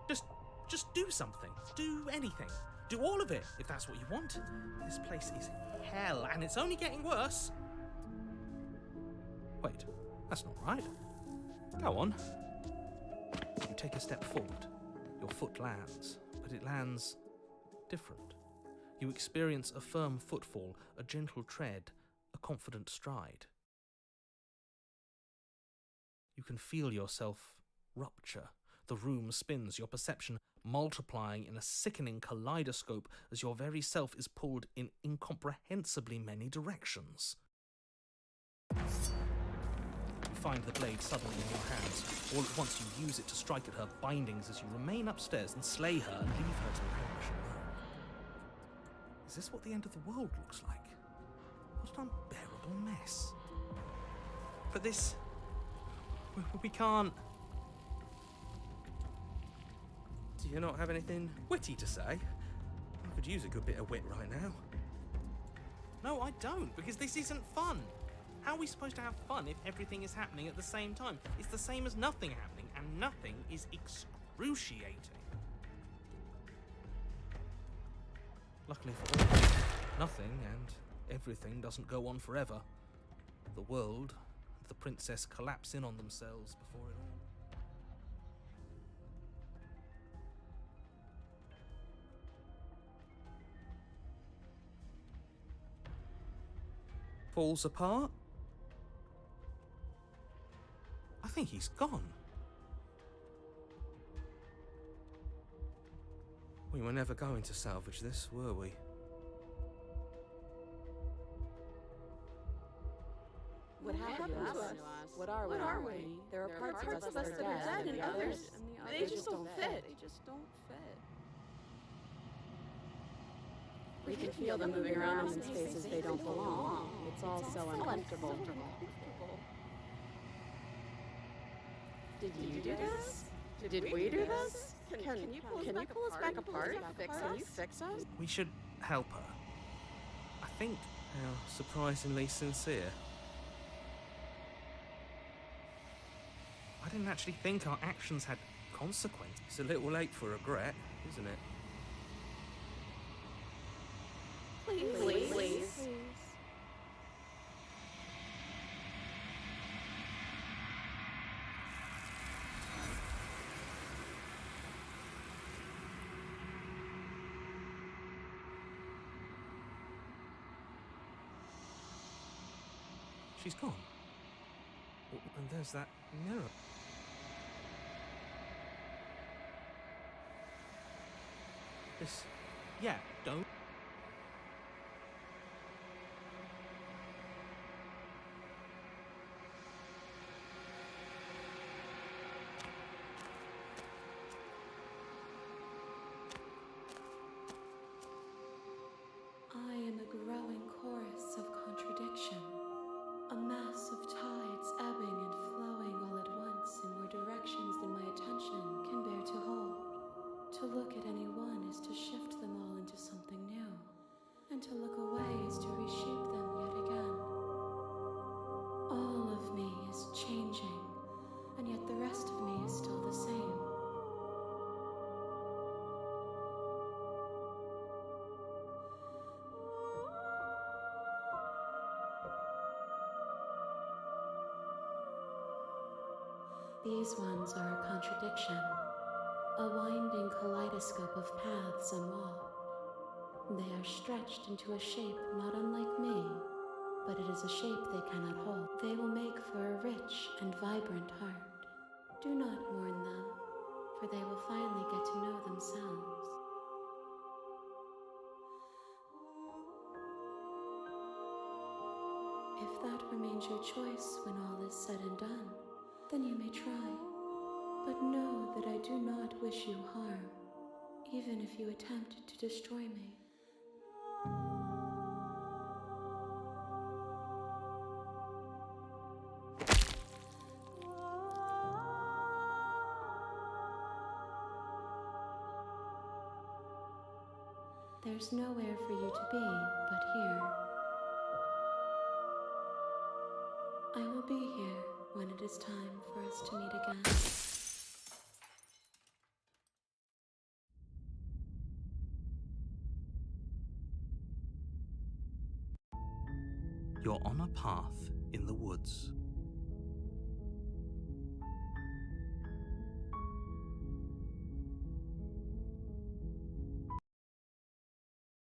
Just Just do something. Do anything. Do all of it, if that's what you want. This place is hell, and it's only getting worse. Wait, that's not right. Go on. You take a step forward. Your foot lands, but it lands different. You experience a firm footfall, a gentle tread, a confident stride. You can feel yourself rupture. The room spins, your perception multiplying in a sickening kaleidoscope as your very self is pulled in incomprehensibly many directions. You find the blade suddenly in your hands. All at once you use it to strike at her bindings as you remain upstairs and slay her and leave her to languish alone. Is this what the end of the world looks like? What an unbearable mess. But this... we can't... Do you not have anything witty to say? I could use a good bit of wit right now. No, I don't, because this isn't fun. How are we supposed to have fun if everything is happening at the same time? It's the same as nothing happening, and nothing is excruciating. Luckily for all, nothing and everything doesn't go on forever. The world and the princess collapse in on themselves before it all. Falls apart? I think he's gone. We were never going to salvage this, were we? What happened to us? What are we? There are parts of us that are dead and others, they just don't fit. We can feel them moving around in spaces they don't belong. It's all so uncomfortable. Did you do this? Did we do this? Can you pull us back apart? Can you fix us? We should help her. I think. How surprisingly sincere. I didn't actually think our actions had consequences. It's a little late for regret, isn't it? Please. She's gone. And there's that mirror. This... Yeah, don't... I am a growing chorus of contradiction, a mass of tides ebbing and flowing all at once in more directions than my attention can bear to hold. To look at any one is to shift them all into something new, and to look away is to reshape them yet again. All of me is changing, and yet the rest of me is still the same. These ones are a contradiction, a winding kaleidoscope of paths and wall. They are stretched into a shape not unlike me, but it is a shape they cannot hold. They will make for a rich and vibrant heart. Do not mourn them, for they will finally get to know themselves. If that remains your choice when all is said and done, then you may try. But know that I do not wish you harm, even if you attempted to destroy me. There's nowhere for you to be but here. I will be here when it is time for us to meet again. You're on a path in the woods.